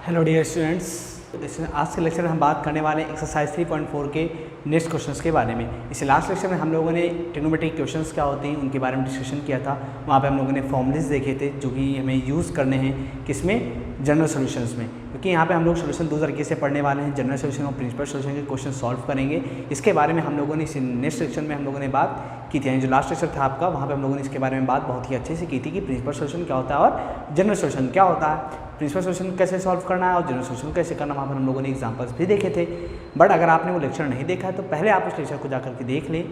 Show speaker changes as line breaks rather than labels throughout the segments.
Hello dear students, आज के lecture में हम बात करने वाले हैं एक्सरसाइज 3.4 के नेक्स्ट क्वेश्चंस के बारे में। इसे लास्ट लेक्चर में हम लोगों ने ट्रिग्नोमेट्रिक क्वेश्चंस क्या होते हैं उनके बारे में डिस्कशन किया था। वहाँ पे हम लोगों ने फॉर्मूलेस देखे थे जो कि हमें यूज़ करने हैं किसमें, जनरल सॉल्यूशंस में, क्योंकि यहाँ पे हम लोग सोल्यूशन दो तरीके से पढ़ने वाले हैं, जनरल सॉल्यूशन और प्रिंसिपल सॉल्यूशन के क्वेश्चन सॉल्व करेंगे। इसके बारे में हम लोगों ने इस नेक्स्ट सेक्शन में हम लोगों ने बात की थी। जो लास्ट लेक्चर था आपका, वहाँ पे हम लोगों ने इसके बारे में बात बहुत ही अच्छे से की थी कि प्रिंसिपल सॉल्यूशन क्या होता है और जनरल सॉल्यूशन क्या होता है, प्रिंसिपल सॉल्यूशन कैसे सॉल्व करना है और जनरल सॉल्यूशन कैसे करना। वहाँ पर हम लोगों ने एग्जांपल्स भी देखे थे। बट अगर आपने वो लेक्चर नहीं देखा है तो पहले आप उस लेक्चर को जा करके देख लें,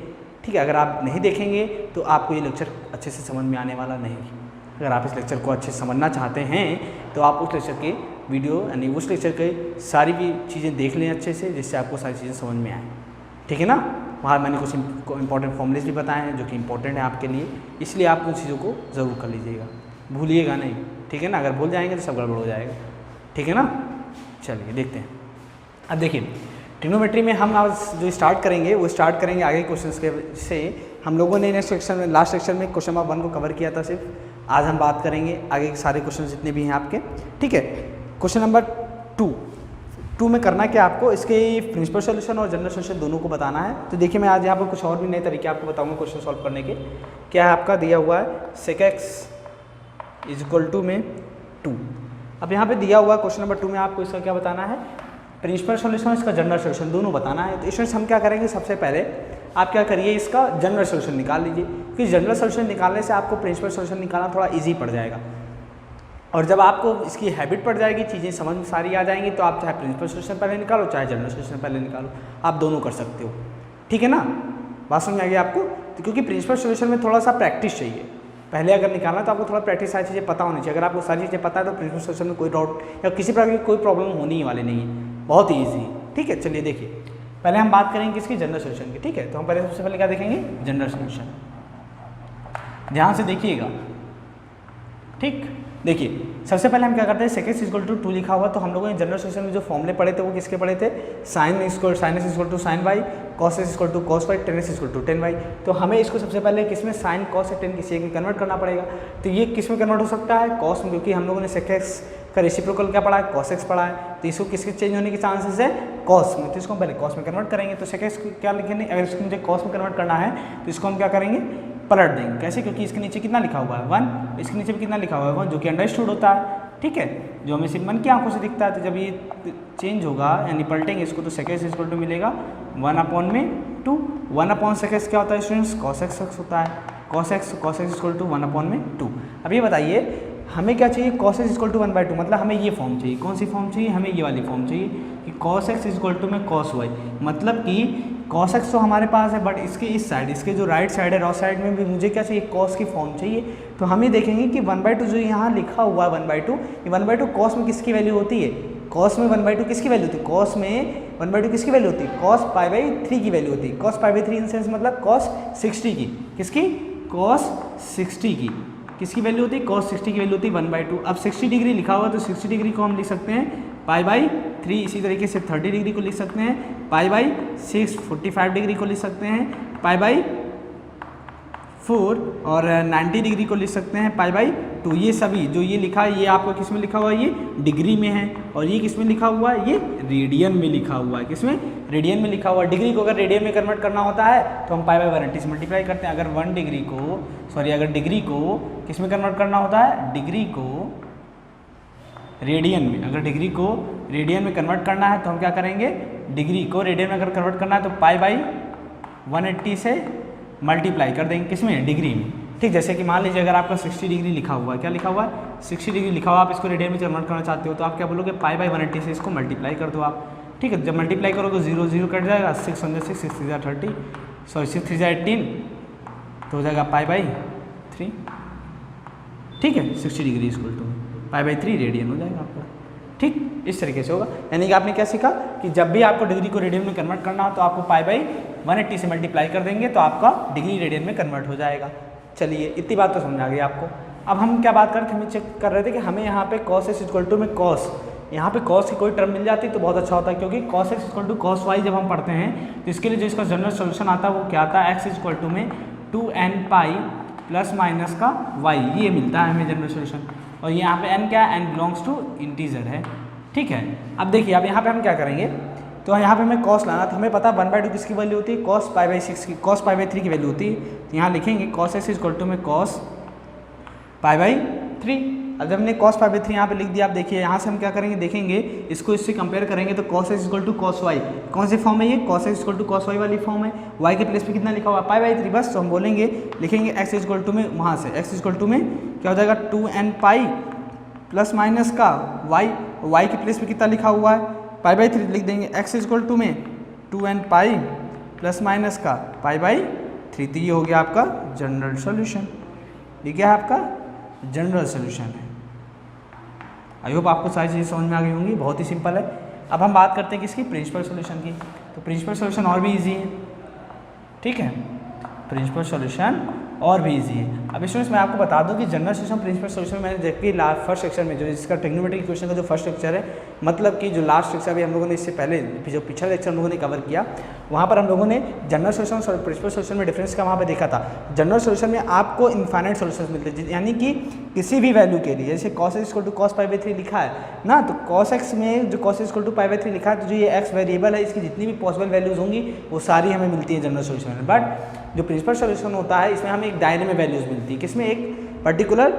ठीक है। अगर आप नहीं देखेंगे तो आपको ये लेक्चर अच्छे से समझ में आने वाला नहीं। अगर आप इस लेक्चर को अच्छे से समझना चाहते हैं तो आप उस लेक्चर के वीडियो यानी उस लेक्चर के सारी भी चीज़ें देख लें अच्छे से, जिससे आपको सारी चीज़ें समझ में आएँ, ठीक है ना। वहाँ मैंने कुछ इंपॉर्टेंट फॉर्मूलेस भी बताए हैं जो कि इंपॉर्टेंट है आपके लिए, इसलिए आप उन चीज़ों को ज़रूर कर लीजिएगा, भूलिएगा नहीं, ठीक है ना। अगर भूल जाएंगे तो सब गड़बड़ हो जाएगा, ठीक है ना। चलिए देखते हैं। अब देखिए, ट्रिग्नोमेट्री में हम आज जो स्टार्ट करेंगे वो स्टार्ट करेंगे आगे क्वेश्चंस के से। हम लोगों ने नेक्स्ट सेक्शन में, लास्ट सेक्शन में क्वेश्चन नंबर 1 को कवर किया था सिर्फ। आज हम बात करेंगे आगे के सारे क्वेश्चन जितने भी हैं आपके, ठीक है। क्वेश्चन नंबर 2 में करना क्या आपको, इसके प्रिंसिपल सॉल्यूशन और जनरल सॉल्यूशन दोनों को बताना है। तो देखिए, मैं आज यहाँ पर कुछ और भी नए तरीके आपको बताऊँगा क्वेश्चन सॉल्व करने के। क्या है आपका दिया हुआ है sec x = में 2। अब यहाँ पे दिया हुआ क्वेश्चन नंबर 2 में आपको इसका क्या बताना है, प्रिंसिपल सॉल्यूशन और इसका जनरल सॉल्यूशन दोनों बताना है। तो इसमें हम क्या करेंगे, सबसे पहले आप क्या करिए, इसका जनरल सॉल्यूशन निकाल लीजिए, क्योंकि जनरल सॉल्यूशन निकालने से आपको प्रिंसिपल सॉल्यूशन निकालना थोड़ा ईजी पड़ जाएगा। और जब आपको इसकी हैबिट पड़ जाएगी, चीज़ें समझ में सारी आ जाएंगी, तो आप चाहे प्रिंसिपल सॉल्यूशन पहले निकालो चाहे जनरल सॉल्यूशन पहले निकालो, आप दोनों कर सकते हो, ठीक है ना। बात समझ आ गई आपको। तो क्योंकि प्रिंसिपल सॉल्यूशन में थोड़ा सा प्रैक्टिस चाहिए, पहले अगर निकालना तो आपको थोड़ा प्रैक्टिस सारी चीज़ें पता होनी चाहिए। अगर आपको सारी चीज़ें पता है तो प्रिंसिपल सॉल्यूशन में कोई डाउट या किसी प्रकार की कोई प्रॉब्लम होने ही वाली नहीं है, बहुत ही ईजी, ठीक है। चलिए देखिए, पहले हम बात करेंगे किसकी, जनरल सॉल्यूशन की, ठीक है। तो हम पहले सबसे पहले क्या देखेंगे, जनरल सॉल्यूशन। ध्यान से देखिएगा, ठीक। देखिए, सबसे पहले हम क्या करते हैं, sec x = 2 लिखा हुआ, तो हम लोगों ने जनरल सॉल्यूशन में जो फॉर्मूले पढ़े थे वो किसके पढ़े थे, sin x = sin y, cos x = cos y, tan x = tan y। तो हमें इसको सबसे पहले किस में, sin, cos या tan किसी एक में कन्वर्ट करना पड़ेगा। तो ये किस में कन्वर्ट हो सकता है, cos में, क्योंकि हम लोगों ने sec x का रेसिप्रोकल क्या पढ़ा है, cos x पढ़ा है। तो इसको किसके चेंज होने के चांसेस है, cos में। तो इसको हम पहले cos में कन्वर्ट करेंगे। तो sec x क्या लिखेंगे, अगर इसको मुझे cos में कन्वर्ट करना है तो इसको हम क्या करेंगे, पलट देंगे। कैसे, क्योंकि इसके नीचे कितना लिखा हुआ है 1, इसके नीचे भी कितना लिखा हुआ है 1, जो कि अंडरस्टूड होता है, ठीक है, जो हमें सिर्फ मन की आंखों से दिखता है। तो जब ये चेंज होगा यानी पलटेंगे इसको, तो sec x = मिलेगा 1/2। 1/sec x क्या होता है स्टूडेंट्स, cos x होता है, cos x = 1/2। अब ये बताइए हमें क्या चाहिए, cos x = 1/2, मतलब हमें ये फॉर्म चाहिए। कौन सी फॉर्म चाहिए, हमें ये वाली फॉर्म चाहिए कि cos x = में cos y, मतलब कि cos x तो हमारे पास है, बट इसके इस साइड, इसके जो राइट साइड है, रॉ साइड में भी मुझे क्या चाहिए, cos की फॉर्म चाहिए। तो हम ये देखेंगे कि 1/2 जो यहाँ लिखा हुआ है 1/2, ये 1/2 cos में किसकी वैल्यू होती है, cos में 1/2 किसकी वैल्यू होती है, cos में 1/2 किसकी वैल्यू होती है, cos π/3 की वैल्यू होती है। cos π/3 इन सेंस मतलब cos 60 की, किसकी, cos 60 की, किसकी वैल्यू होती है, cos 60 की वैल्यू होती है 1/2। अब 60 डिग्री लिखा हुआ है तो 60 डिग्री को हम लिख सकते हैं π/3, इसी तरीके से 30 डिग्री को लिख सकते हैं π/6, 45 डिग्री को लिख सकते हैं π/4 और 90 डिग्री को लिख सकते हैं π/2। ये सभी जो ये लिखा है ये आपको किस में लिखा हुआ है, ये डिग्री में है, और ये किस में लिखा हुआ है, ये रेडियन में लिखा हुआ है। किस में, रेडियन में लिखा हुआ है। डिग्री को अगर रेडियन में कन्वर्ट करना होता है तो हम π/180 से मल्टीप्लाई करते हैं। अगर अगर डिग्री को किस में कन्वर्ट करना होता है, डिग्री को रेडियन में, अगर डिग्री को रेडियन में कन्वर्ट करना है तो हम क्या करेंगे, डिग्री को रेडियन में अगर कन्वर्ट करना है तो π/180 से मल्टीप्लाई कर देंगे, किसमें, डिग्री में, ठीक। जैसे कि मान लीजिए अगर आपका 60 डिग्री लिखा हुआ है, क्या लिखा हुआ है, 60 डिग्री लिखा हुआ, आप इसको रेडियन में कन्वर्ट करना चाहते हो तो आप क्या बोलोगे, π/180 से इसको मल्टीप्लाई कर दो आप, ठीक है। जब मल्टीप्लाई करोगे 0 0 कट जाएगा, 6 6 6 3 30, सॉरी 6 3 18, तो हो जाएगा π/3, ठीक है। 60 डिग्री = π/3 रेडियन हो जाएगा आपका, ठीक। इस तरीके से होगा। यानी कि आपने क्या सीखा कि जब भी आपको डिग्री को रेडियन में कन्वर्ट करना हो तो आपको π/180 से मल्टीप्लाई कर देंगे तो आपका डिग्री रेडियन में कन्वर्ट हो जाएगा। चलिए, इतनी बात तो समझ आ गई आपको। अब हम क्या बात कर रहे थे, हमें चेक कर रहे थे कि हमें यहाँ पे cos x = में cos, यहाँ पे cos की कोई टर्म मिल जाती तो बहुत अच्छा होता है, क्योंकि cos x = cos y जब हम पढ़ते हैं तो इसके लिए जो इसका जनरल सॉल्यूशन आता है वो क्या आता है, x = में 2n π ± y, ये मिलता है हमें जनरल सॉल्यूशन। और यहाँ पे n क्या है, n बिलोंग्स टू इंटीजर है, ठीक है। अब देखिए अब यहाँ पे हम क्या करेंगे, तो यहाँ पे हमें कॉस लाना, तो हमें पता है 1/2 किसकी वैल्यू होती है, कॉस π/6 की, कॉस π/3 की वैल्यू होती है। तो यहाँ लिखेंगे कॉस x इक्वल टू में कॉस π/3। अब जब हमने कॉस π/3 यहाँ पे लिख दिया, आप देखिए यहाँ से हम क्या करेंगे, देखेंगे इसको इससे कंपेयर करेंगे तो cos x equal to cos y, कौन सी फॉर्म है ये, cos x equal to cos y वाली फॉर्म है। y के प्लेस पे कितना लिखा हुआ π/3 बस, तो हम बोलेंगे लिखेंगे x इक्वल टू में वहाँ से x इक्वल टू में क्या हो जाएगा 2n पाई प्लस माइनस का y के प्लेस पे कितना लिखा हुआ है π/3 लिख देंगे, x इक्वल टू में 2n पाई प्लस माइनस का π/3। तो ये हो गया आपका जनरल सोल्यूशन, ये क्या है आपका जनरल सोल्यूशन है। आई होप आपको सारी चीज़ें समझ में आ गई होंगी, बहुत ही सिंपल है। अब हम बात करते हैं किसकी, प्रिंसिपल सोल्यूशन की। तो प्रिंसिपल सोल्यूशन और भी इजी है, ठीक है, प्रिंसिपल सोल्यूशन और भी इजी है। अब इसमें मैं आपको बता दूं कि जनरल सोल्यूशन प्रिंसिपल सोल्यूशन मैंने देखी फर्स्ट लेक्चर में, जो जिसका ट्रिग्नोमेट्री इक्वेशन का जो फर्स्ट लेक्चर है, मतलब कि जो लास्ट लेक्चर भी हम लोगों ने इससे पहले जो पिछला लेक्चर हम लोगों ने कवर किया, वहाँ पर हम लोगों ने जनरल सोल्यूशन और प्रिंसिपल सोल्यूशन में डिफरेंस का वहाँ पर देखा था। जनरल सोल्यूशन में आपको इनफाइनाइट सोल्यूशन मिलते हैं, यानी कि किसी भी वैल्यू के लिए, जैसे cos x equal to cos π/3 लिखा है ना, तो cos x में जो cos इक्वल टू π/3 लिखा है, तो जो ये x वेरिएबल है इसकी जितनी भी पॉसिबल वैल्यूज होंगी वो सारी हमें मिलती है जनरल सोल्यूशन में। बट जो प्रिंसिपल सोल्यूशन होता है इसमें हमें एक दायरे में वैल्यूज मिलती है, किसमें, एक पर्टिकुलर,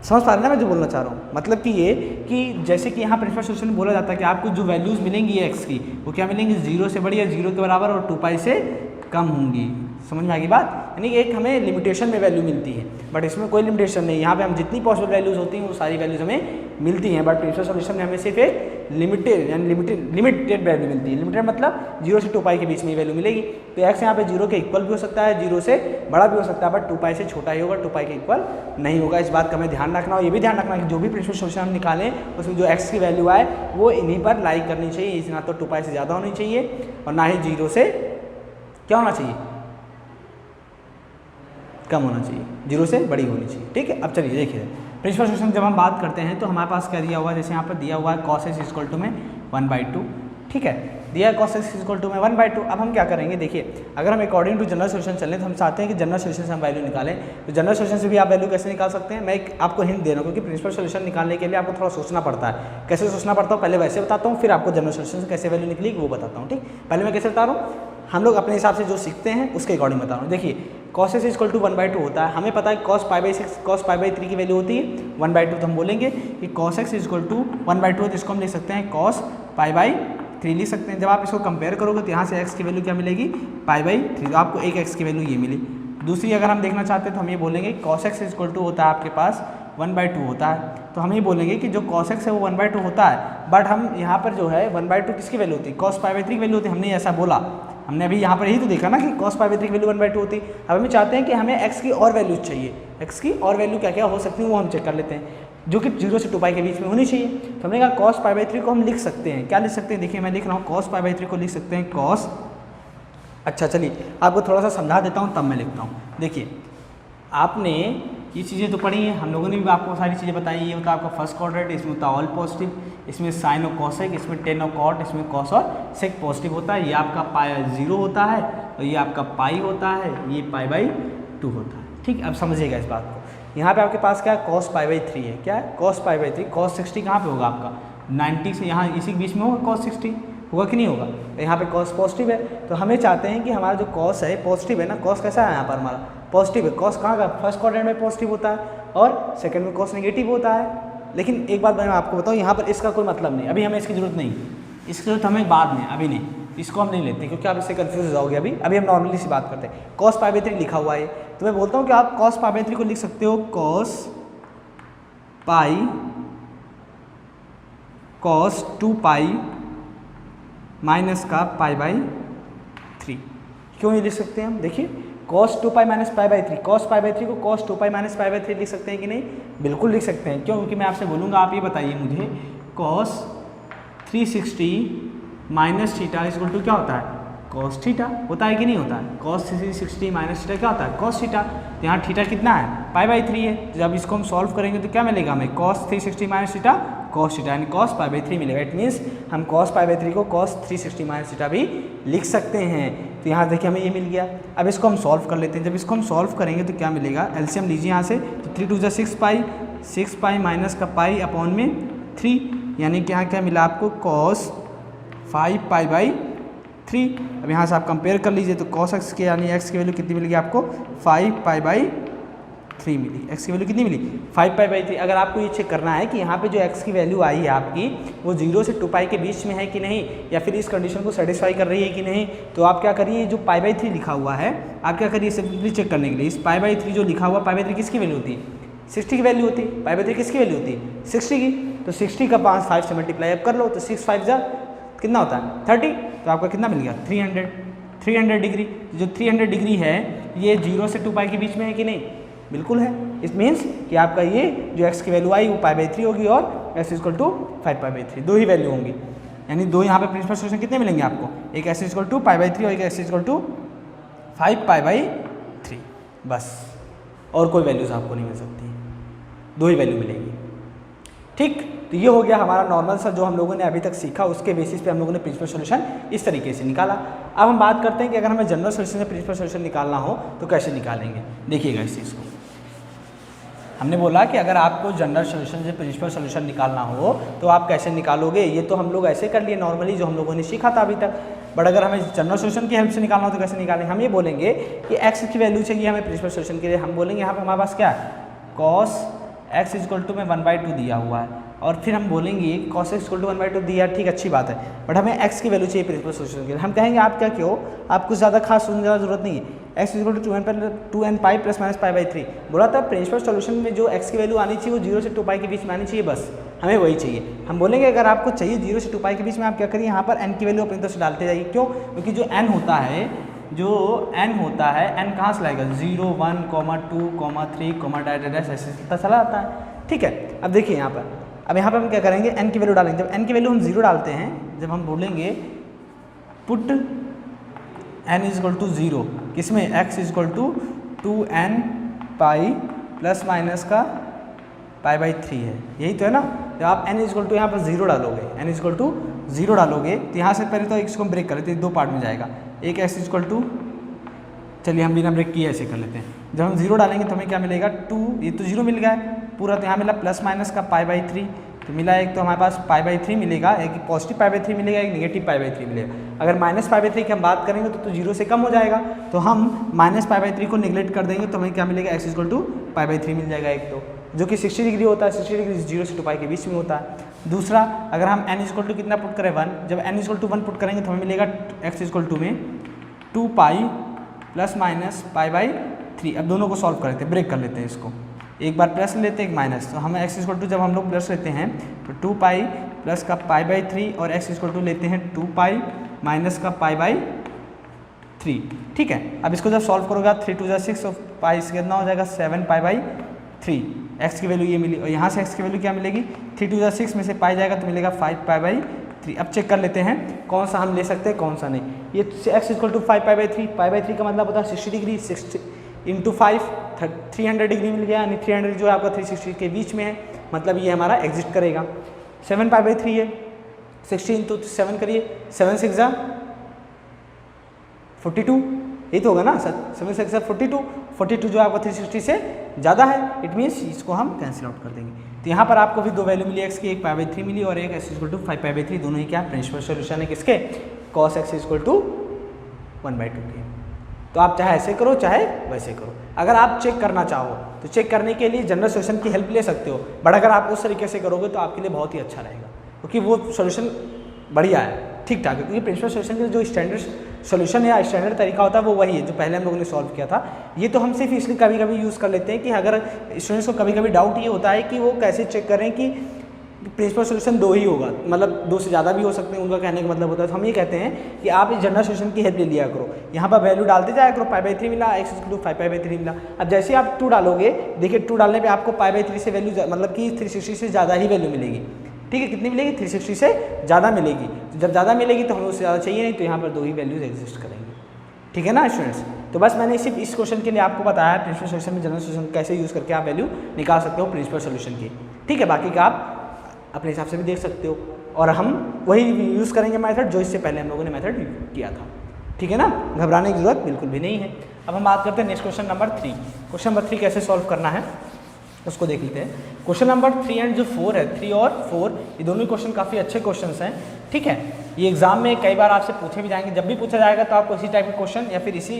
समझ पा रहे हैं ना मैं जो बोलना चाह रहा हूँ, मतलब कि ये कि जैसे कि यहाँ प्रिंसिपल सोल्यूशन में बोला जाता है कि आपको जो वैल्यूज मिलेंगी x की वो क्या मिलेंगी, 0 से बड़ी या 0 के बराबर और 2π से कम होंगी। समझ में आ गई बात, यानी कि एक हमें लिमिटेशन में वैल्यू मिलती है, बट इसमें कोई लिमिटेशन नहीं, यहाँ पे हम जितनी पॉसिबल वैल्यूज होती हैं वो सारी वैल्यूज हमें मिलती हैं। बट प्रिंसिपल सोल्यूशन में हमें सिर्फ एक लिमिटेड वैल्यू मिलती है। लिमिटेड मतलब 0 से 2π के बीच में वैल्यू मिलेगी। तो x यहाँ पे 0 के इक्वल भी हो सकता है, 0 से बड़ा भी हो सकता है, बट 2π से छोटा ही होगा, 2π के इक्वल नहीं होगा। इस बात का हमें ध्यान रखना, और ये भी ध्यान रखना कि जो भी प्रिंसिपल सोल्यूशन हम निकालें उसमें जो x की वैल्यू आए वो इन्हीं पर लाई करनी चाहिए, इस ना तो 2π से ज़्यादा होनी चाहिए और ना ही 0 से क्या होना चाहिए, कम होना चाहिए, 0 से बड़ी होनी चाहिए। ठीक है, अब चलिए देखिए प्रिंसिपल सोल्यूशन जब हम बात करते हैं तो हमारे पास क्या दिया हुआ है, जैसे यहाँ पर दिया हुआ है cos x इक्वल टू में 1/2, ठीक है, दिया है cos x इक्वल टू में 1/2। अब हम क्या करेंगे, देखिए अगर हम अकॉर्डिंग टू जनरल सोल्यूशन चलें तो हम चाहते हैं कि जनरल सोल्यूशन से हम वैल्यू निकालें। तो जनरल सोल्यूशन से भी आप वैल्यू कैसे निकाल सकते हैं, मैं एक आपको हिंट दे रहा हूँ, क्योंकि प्रिंसिपल सोल्यूशन निकालने के लिए आपको थोड़ा सोचना पड़ता है। कैसे सोचना पड़ता है पहले वैसे बताता हूँ, फिर आपको जनरल सोल्यूशन से कैसे वैल्यू निकली वो बताता हूँ। ठीक, पहले मैं कैसे बता रहा हूँ, हम लोग अपने हिसाब से जो सीखते हैं उसके अकॉर्डिंग बता रहा हूँ। देखिए cos x इक्वल टू 1/2 होता है, हमें पता है cos π/6 cos π/3 की वैल्यू होती है 1/2, तो हम बोलेंगे कि cos x इक्वल टू 1/2 है, तो इसको हम लिख सकते हैं cos π/3 लिख सकते हैं। जब आप इसको कंपेयर करोगे तो यहाँ से x की वैल्यू क्या मिलेगी, π/3, तो आपको एक x की वैल्यू ये मिली। दूसरी अगर हम देखना चाहते हैं तो हम ये बोलेंगे cos x इक्वल टू होता है आपके पास 1/2 होता है, तो हम ये बोलेंगे कि जो cos x है वो 1/2 होता है, बट हम यहाँ पर जो है 1/2 किसकी वैल्यू होती है, cos π/3 की वैल्यू होती है। हमने ऐसा बोला, हमने अभी यहाँ पर यही तो देखा ना कि cos π/3 की वैल्यू 1/2 होती है। अब हम चाहते हैं कि हमें x की और वैल्यूज चाहिए, x की और वैल्यू क्या क्या हो सकती है वो हम चेक कर लेते हैं, जो कि 0 से 2π के बीच में होनी चाहिए। तो हमने कहा cos π/3 को हम लिख सकते हैं, क्या लिख सकते हैं, देखिए मैं लिख रहा हूँ cos π/3 को लिख सकते हैं cos, अच्छा चलिए आपको थोड़ा सा समझा देता हूँ तब मैं लिखता हूँ। देखिए आपने ये चीज़ें तो पढ़ी हैं, हम लोगों ने भी आपको सारी चीज़ें बताई। ये होता है आपका फर्स्ट क्वाड्रेंट, इसमें होता है ऑल पॉजिटिव, इसमें साइन और कॉसेक, इसमें टेन और कॉट, इसमें कॉस और सेक पॉजिटिव होता है। ये आपका π0 होता है और ये आपका पाई होता है, ये π/2 होता है। ठीक, अब समझिएगा इस बात को। यहाँ पे आपके पास क्या है, cos π/3 है, क्या है cos π/3, cos 60 कहाँ पे होगा आपका 90 से यहाँ इसी के बीच में होगा cos 60, होगा कि नहीं होगा, तो यहाँ पे cos पॉजिटिव है, तो हमें चाहते हैं कि हमारा जो cos है पॉजिटिव है ना, cos कैसा है यहाँ पर हमारा पॉजिटिव है, cos कहाँ का फर्स्ट क्वाड्रेंट में पॉजिटिव होता है और सेकंड में cos नेगेटिव होता है। लेकिन एक बात मैं आपको बताऊँ, यहाँ पर इसका कोई मतलब नहीं, अभी हमें इसकी जरूरत नहीं, इसकी जरूरत हमें बाद में, अभी नहीं, इसको हम नहीं लेते क्योंकि आप इससे कंफ्यूज हो जाओगे। अभी हम नॉर्मली सी बात करते हैं। cos π/3 लिखा हुआ है, तो मैं बोलता हूँ कि आप cos π/3 को लिख सकते हो cos cos 2π माइनस का π/3, क्यों ये लिख सकते हैं हम, देखिए cos 2π माइनस π/3, cos π/3 को cos 2π माइनस π/3 लिख सकते हैं कि नहीं, बिल्कुल लिख सकते हैं। क्यों, क्योंकि मैं आपसे बोलूँगा आप ये बताइए मुझे cos 360 minus theta equal to क्या होता है, cos थीटा होता है कि नहीं होता है, cos 360 माइनस थीटा क्या होता है, cos थीटा। तो यहाँ थीटा कितना है, π/3 है, तो जब इसको हम सॉल्व करेंगे तो क्या मिलेगा हमें, cos 360 minus theta cos theta, यानी cos π/3 मिलेगा। इट मीन्स हम cos π/3 को cos 360 माइनस थीटा भी लिख सकते हैं। तो यहाँ देखिए हमें ये मिल गया। अब इसको हम सॉल्व कर लेते हैं। जब इसको हम सॉल्व करेंगे तो क्या मिलेगा, एलसीएम लीजिए यहाँ से, तो 3 2 6π, 6π माइनस का पाई अपॉन में 3, यानी कि यहाँ क्या मिला आपको cos 5π/3। अब यहाँ से आप कंपेयर कर लीजिए तो cos x के यानी x की वैल्यू कितनी मिलेगी आपको 5π/3 मिली। x की वैल्यू कितनी मिली 5π/3। अगर आपको ये चेक करना है कि यहाँ पे जो x की वैल्यू आई है आपकी वो 0 से 2π के बीच में है कि नहीं, या फिर इस कंडीशन को सेटिस्फाई कर रही है कि नहीं, तो आप क्या करिए, जो π/3 लिखा हुआ है आप क्या करिए सिंपली चेक करने के लिए, इस π/3 जो लिखा हुआ π/3 किसकी वैल्यू होती है 60 की वैल्यू होती है। π/3 किसकी वैल्यू होती है 60 की, तो 60 का 5 से मल्टीप्लाई अब कर लो तो 6 5 जा कितना होता है 30, तो आपका कितना मिल गया 300 डिग्री। जो 300 डिग्री है ये 0 से 2π के बीच में है कि नहीं, बिल्कुल है। इट मीन्स कि आपका ये जो x की वैल्यू आई वो π/3 होगी और s = 5π/3, दो ही वैल्यू होंगी, यानी दो यहाँ पे प्रिंसिपल सोल्यूशन कितने मिलेंगे आपको, एक s = π/3 और एक s = 5π/3, बस और कोई वैल्यूज आपको नहीं मिल सकती, दो ही वैल्यू मिलेगी। ठीक, तो ये हो गया हमारा नॉर्मल सा जो हम लोगों ने अभी तक सीखा, उसके बेसिस पे हम लोगों ने प्रिंसिपल सॉल्यूशन इस तरीके से निकाला। अब हम बात करते हैं कि अगर हमें जनरल सॉल्यूशन से प्रिंसिपल सॉल्यूशन निकालना हो तो कैसे निकालेंगे। देखिएगा इस चीज़ को, हमने बोला कि अगर आपको जनरल सॉल्यूशन से प्रिंसिपल सॉल्यूशन निकालना हो तो आप कैसे निकालोगे। ये तो हम लोग ऐसे कर लिए नॉर्मली जो हम लोगों ने सीखा था अभी तक, बट अगर हमें जनरल सॉल्यूशन की हेल्प से निकालना हो तो कैसे निकालेंगे। हम ये बोलेंगे कि x की वैल्यू चाहिए हमें प्रिंसिपल सॉल्यूशन के लिए, हम बोलेंगे यहाँ पे हमारे पास क्या है cos x = में 1/2 दिया हुआ है, और फिर हम बोलेंगे cos x = 1/2 दिया, ठीक अच्छी बात है, बट हमें x की वैल्यू चाहिए प्रिंसिपल सॉल्यूशन के लिए। हम कहेंगे आप क्या क्यों, आप कुछ ज़्यादा खास सोचने की जरूरत नहीं है, x = 2nπ + -π/3 बोला था। प्रिंसिपल सॉल्यूशन में जो x की वैल्यू आनी चाहिए वो 0 से 2π के बीच में आनी चाहिए, बस हमें वही चाहिए। हम बोलेंगे अगर आपको चाहिए 0 से 2π के बीच में, आप क्या करिए यहाँ पर n की वैल्यू अपनी तरफ से डालते जाइए। क्यों, क्योंकि जो n होता है n कहाँ से लाएगा 0 1 2 3 ऐसे चलता चला आता है। ठीक है, अब देखिए यहाँ पर, अब यहाँ पर हम क्या करेंगे n की वैल्यू डालेंगे। जब n की वैल्यू हम 0 डालते हैं, जब हम बोलेंगे पुट n = 0 किसमें x = 2nπ ± का π/3 है, यही तो है ना। जब आप n = यहाँ पर 0 डालोगे, n = 0 डालोगे तो यहाँ से पहले तो इसको हम ब्रेक कर लेते हैं, दो पार्ट में जाएगा। एक x = चलिए हम बिना ब्रेक किए ऐसे कर लेते हैं। जब हम 0 डालेंगे तो हमें क्या मिलेगा 2, ये तो 0 मिल गया है पूरा, तो यहाँ मिला ± का π/3 तो मिला, एक तो हमारे पास π/3 मिलेगा, एक पॉजिटिव π/3 मिलेगा, एक नेगेटिव π/3 मिलेगा। अगर -π/3 की हम बात करेंगे तो 0 से कम हो जाएगा, तो हम -π/3 को नेगलेक्ट कर देंगे तो हमें क्या मिलेगा x = π/3 मिल जाएगा, एक तो जो कि 60 डिग्री होता है, 60 डिग्री 0 से 2π के बीच में होता है। दूसरा, अगर हम n = कितना पुट करें 1, जब n = 1 पुट करेंगे तो हमें मिलेगा x = में 2π ± π/3। अब दोनों को सॉल्व कर लेते हैं, ब्रेक कर लेते हैं इसको, एक बार प्लस लेते हैं एक माइनस, तो हमें x = जब हम लोग प्लस लेते हैं तो 2π प्लस का π/3 और x = लेते हैं 2π माइनस का π/3। ठीक है, अब इसको जब सॉल्व करोगे आप 3 2 6 और पाई इसके कितना हो जाएगा 7π/3। x की वैल्यू ये मिली और यहाँ से x की वैल्यू क्या मिलेगी 3 2 6 में से पाई जाएगा तो मिलेगा 5π/3। अब चेक कर लेते हैं कौन सा हम ले सकते हैं कौन सा नहीं। ये x = 5π/3, π/3 का मतलब होता है 60 डिग्री, 60 × 5 300 डिग्री मिल गया, यानी 300 जो है आपका 360 के बीच में है, मतलब ये हमारा एग्जिस्ट करेगा। 7π/3 है, 60 × 7 करिए, 7 6 42, यही तो होगा ना 7 6 42, 42 जो आपका 360 से ज़्यादा है, इट मीन्स इसको हम कैंसिल आउट कर देंगे। तो यहाँ पर आपको भी दो वैल्यू मिली x की, एक π/3 मिली और एक x = 5π/3, दोनों ही क्या प्रिंसिपल सॉल्यूशन है किसके cos x = 1/2 के। तो आप चाहे ऐसे करो चाहे वैसे करो। अगर आप चेक करना चाहो तो चेक करने के लिए जनरल सॉल्यूशन की हेल्प ले सकते हो, बट अगर आप उस तरीके से करोगे तो आपके लिए बहुत ही अच्छा रहेगा, क्योंकि वो सॉल्यूशन बढ़िया है, ठीक ठाक है। क्योंकि प्रिंसिपल सॉल्यूशन के जो स्टैंडर्ड सॉल्यूशन या स्टैंडर्ड तरीका होता है वो वही है जो पहले हम लोगों ने सॉल्व किया था। ये तो हम सिर्फ इसलिए कभी कभी यूज़ कर लेते हैं कि अगर स्टूडेंट्स को कभी कभी डाउट ये होता है कि वो कैसे चेक करें कि प्रिंसिपल सॉल्यूशन दो ही होगा, मतलब दो से ज़्यादा भी हो सकते हैं, उनका कहने का मतलब होता है। तो हम ये कहते हैं कि आप इस जनरल सॉल्यूशन की हेल्प ले लिया करो, यहाँ पर वैल्यू डालते जाया करो, π/3 मिला, x = 5π/3 मिला। अब जैसे आप 2 डालोगे, देखिए 2 डालने पे आपको π/3 से वैल्यू मतलब कि 360 से ज़्यादा ही वैल्यू मिलेगी। ठीक है, कितनी मिलेगी 360 से ज़्यादा मिलेगी। जब ज़्यादा मिलेगी तो हमें उससे ज़्यादा चाहिए नहीं, तो यहाँ पर दो ही वैल्यूज एग्जिस्ट करेंगे। ठीक है ना स्टूडेंट्स। तो बस मैंने सिर्फ इस क्वेश्चन के लिए आपको बताया प्रिंसिपल सॉल्यूशन में जनरल सॉल्यूशन कैसे यूज़ करके आप वैल्यू निकाल सकते हो प्रिंसिपल सॉल्यूशन की। ठीक है, बाकी का आप अपने हिसाब से भी देख सकते हो, और हम वही यूज़ करेंगे मेथड जो इससे पहले हम लोगों ने मेथड किया था। ठीक है ना, घबराने की जरूरत बिल्कुल भी नहीं है। अब हम बात करते हैं next question number 3। Question number 3 कैसे सॉल्व करना है उसको देख लेते हैं। क्वेश्चन नंबर 3 एंड जो 4 है, 3 और 4, ये दोनों क्वेश्चन काफ़ी अच्छे क्वेश्चन हैं, ठीक है। ये एग्जाम में कई बार आपसे पूछे भी जाएंगे, जब भी पूछा जाएगा तो आपको इसी टाइप के क्वेश्चन या फिर इस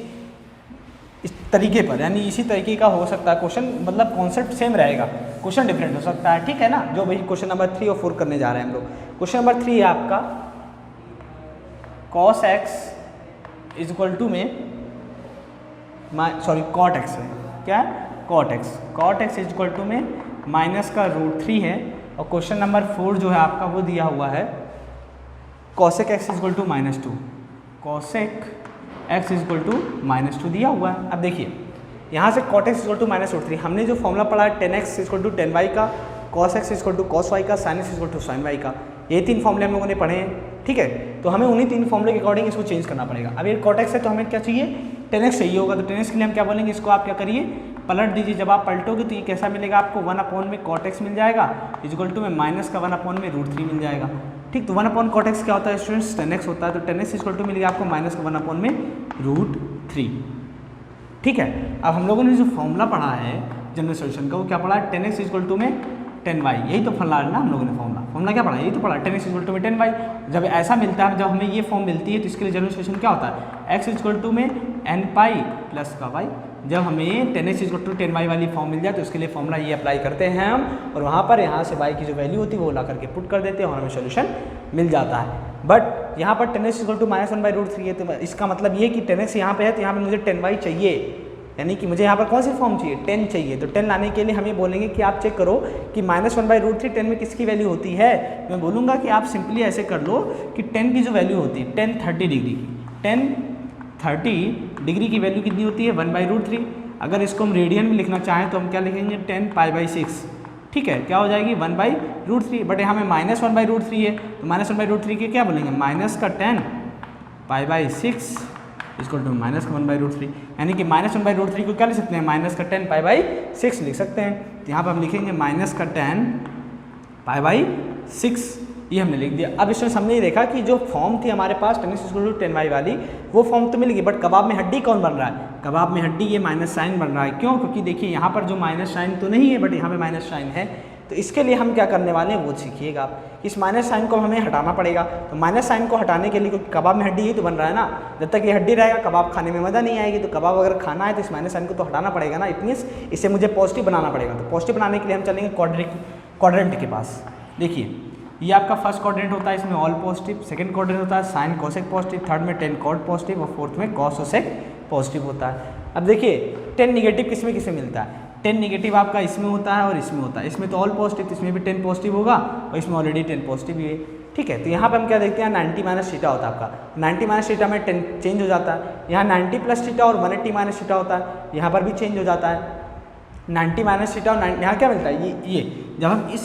तरीके पर, यानी इसी तरीके का हो सकता है क्वेश्चन, मतलब कॉन्सेप्ट सेम रहेगा, क्वेश्चन डिफरेंट हो सकता है, ठीक है ना। जो भाई क्वेश्चन नंबर 3 और 4 करने जा रहे हैं हम लोग। क्वेश्चन नंबर 3 है आपका cos x is equal to में cot x है, क्या है cot x is equal to में माइनस का √3 है। और क्वेश्चन नंबर 4 जो है आपका वो दिया हुआ है cosec x is equal to -2, cosec x is equal to -2 दिया हुआ है। अब देखिए यहाँ से cot x is equal to -√3, हमने जो फॉर्मूला पढ़ा है 10x is equal to 10y का, cos x is equal to cos y का, sin x is equal to sin y का, ये 3 फॉर्मूले हम लोगों ने पढ़े हैं, ठीक है। तो हमें उन्हीं 3 फॉर्मूले के अकॉर्डिंग इसको चेंज करना पड़ेगा। अब ये cot x है तो हमें क्या चाहिए, 10x चाहिए होगा, तो 10x के लिए हम क्या बोलेंगे, इसको आप क्या करिए पलट दीजिए। जब आप पलटोगे तो ये कैसा मिलेगा आपको, 1 में cot x मिल जाएगा इज इक्वल टू में माइनस का 1 में √3 मिल जाएगा, ठीक। तो 1 cot x क्या होता है स्टूडेंट्स, 10x होता है, तो 10x इज इक्वल टू मिलेगा आपको माइनस का 1 में √3, ठीक है। अब हम लोगों ने जो फॉर्मूला पढ़ा है जनरल सॉल्यूशन का, वो क्या पढ़ा है, 10x इज इक्वल टू में 10y, यही तो फॉर्मूला है ना हम लोगों ने, फॉर्मूला क्या पढ़ा है, यही तो पढ़ा 10x इज इक्वल टू में 10y। जब ऐसा मिलता है, जब हमें ये फॉर्म मिलती है तो इसके लिए जनरल सॉल्यूशन क्या होता है, x इज इक्वल टू में n पाई प्लस का y। जब हमें 10x is equal to 10y वाली फॉर्म मिल जाए तो उसके लिए फॉर्मूला ये अप्लाई करते हैं हम, और वहाँ पर यहाँ से y की जो वैल्यू होती है वो ला करके पुट कर देते हैं और हमें सोल्यूशन मिल जाता है। बट यहाँ पर 10x इज इक्वल टू -1/√3 है, तो इसका मतलब ये कि 10x यहाँ पे है तो यहाँ पे मुझे 10y चाहिए, यानी कि मुझे यहाँ पर कौन सी फॉर्म चाहिए, 10 चाहिए। तो 10 लाने के लिए हम ये बोलेंगे कि आप चेक करो कि -1/√3 10 में किसकी वैल्यू होती है। मैं बोलूँगा कि आप सिंपली ऐसे कर लो कि 10 की जो वैल्यू होती है 10 30 डिग्री की, 10 30 डिग्री की वैल्यू कितनी होती है 1/√3। अगर इसको हम रेडियन में लिखना चाहें तो हम क्या लिखेंगे 10 π/6, ठीक है, क्या हो जाएगी 1/√3। बट यहाँ में -1/√3 है तो -1/√3 के क्या बोलेंगे, माइनस का 10 π/6 इसको टू माइनस का 1/√3, यानी कि -1/√3 को क्या लिख सकते हैं, माइनस का 10 π/6 लिख सकते हैं। तो यहाँ पर हम लिखेंगे माइनस का 10 π/6, ये हमने लिख दिया। अब इसमें हमने ये देखा कि जो फॉर्म थी हमारे पास 10x = 10y वाली, वो फॉर्म तो मिल गई, बट कबाब में हड्डी कौन बन रहा है, कबाब में हड्डी ये माइनस साइन बन रहा है। क्यों, क्योंकि देखिए यहाँ पर जो माइनस साइन तो नहीं है बट यहाँ पे माइनस साइन है। तो इसके लिए हम क्या करने वाले हैं वो सीखिएगा आप। इस माइनस साइन को हमें हटाना पड़ेगा। तो माइनस साइन को हटाने के लिए, क्योंकि कबाब में हड्डी ही तो बन रहा है ना, जब तक ये हड्डी रहेगा कबाब खाने में मज़ा नहीं आएगी। तो कबाब अगर खाना है तो इस माइनस साइन को तो हटाना पड़ेगा ना, इट मीन्स इसे मुझे पॉजिटिव बनाना पड़ेगा। तो पॉजिटिव बनाने के लिए हम चलेंगे क्वाड्रेंट के पास। देखिए ये आपका फर्स्ट क्वाड्रेंट होता है, इसमें ऑल पॉजिटिव। सेकंड क्वाड्रेंट होता है साइन कोसेक पॉजिटिव, थर्ड में टेन कॉट पॉजिटिव और फोर्थ में कॉस कोसेक पॉजिटिव होता है। अब देखिए 10 निगेटिव किस में मिलता है, 10 निगेटिव आपका इसमें होता है और इसमें होता है। इसमें तो ऑल पॉजिटिव, इसमें भी 10 पॉजिटिव होगा और इसमें ऑलरेडी 10 पॉजिटिव ही है। ठीक है, तो यहाँ पे हम क्या देखते हैं 90 माइनस थीटा होता है आपका। 90 माइनस थीटा में 10 चेंज हो जाता है। यहाँ 90 प्लस थीटा और 180 माइनस थीटा होता है, यहाँ पर भी चेंज हो जाता है। 90 माइनस थीटा और यहाँ क्या मिलता है, ये जब हम इस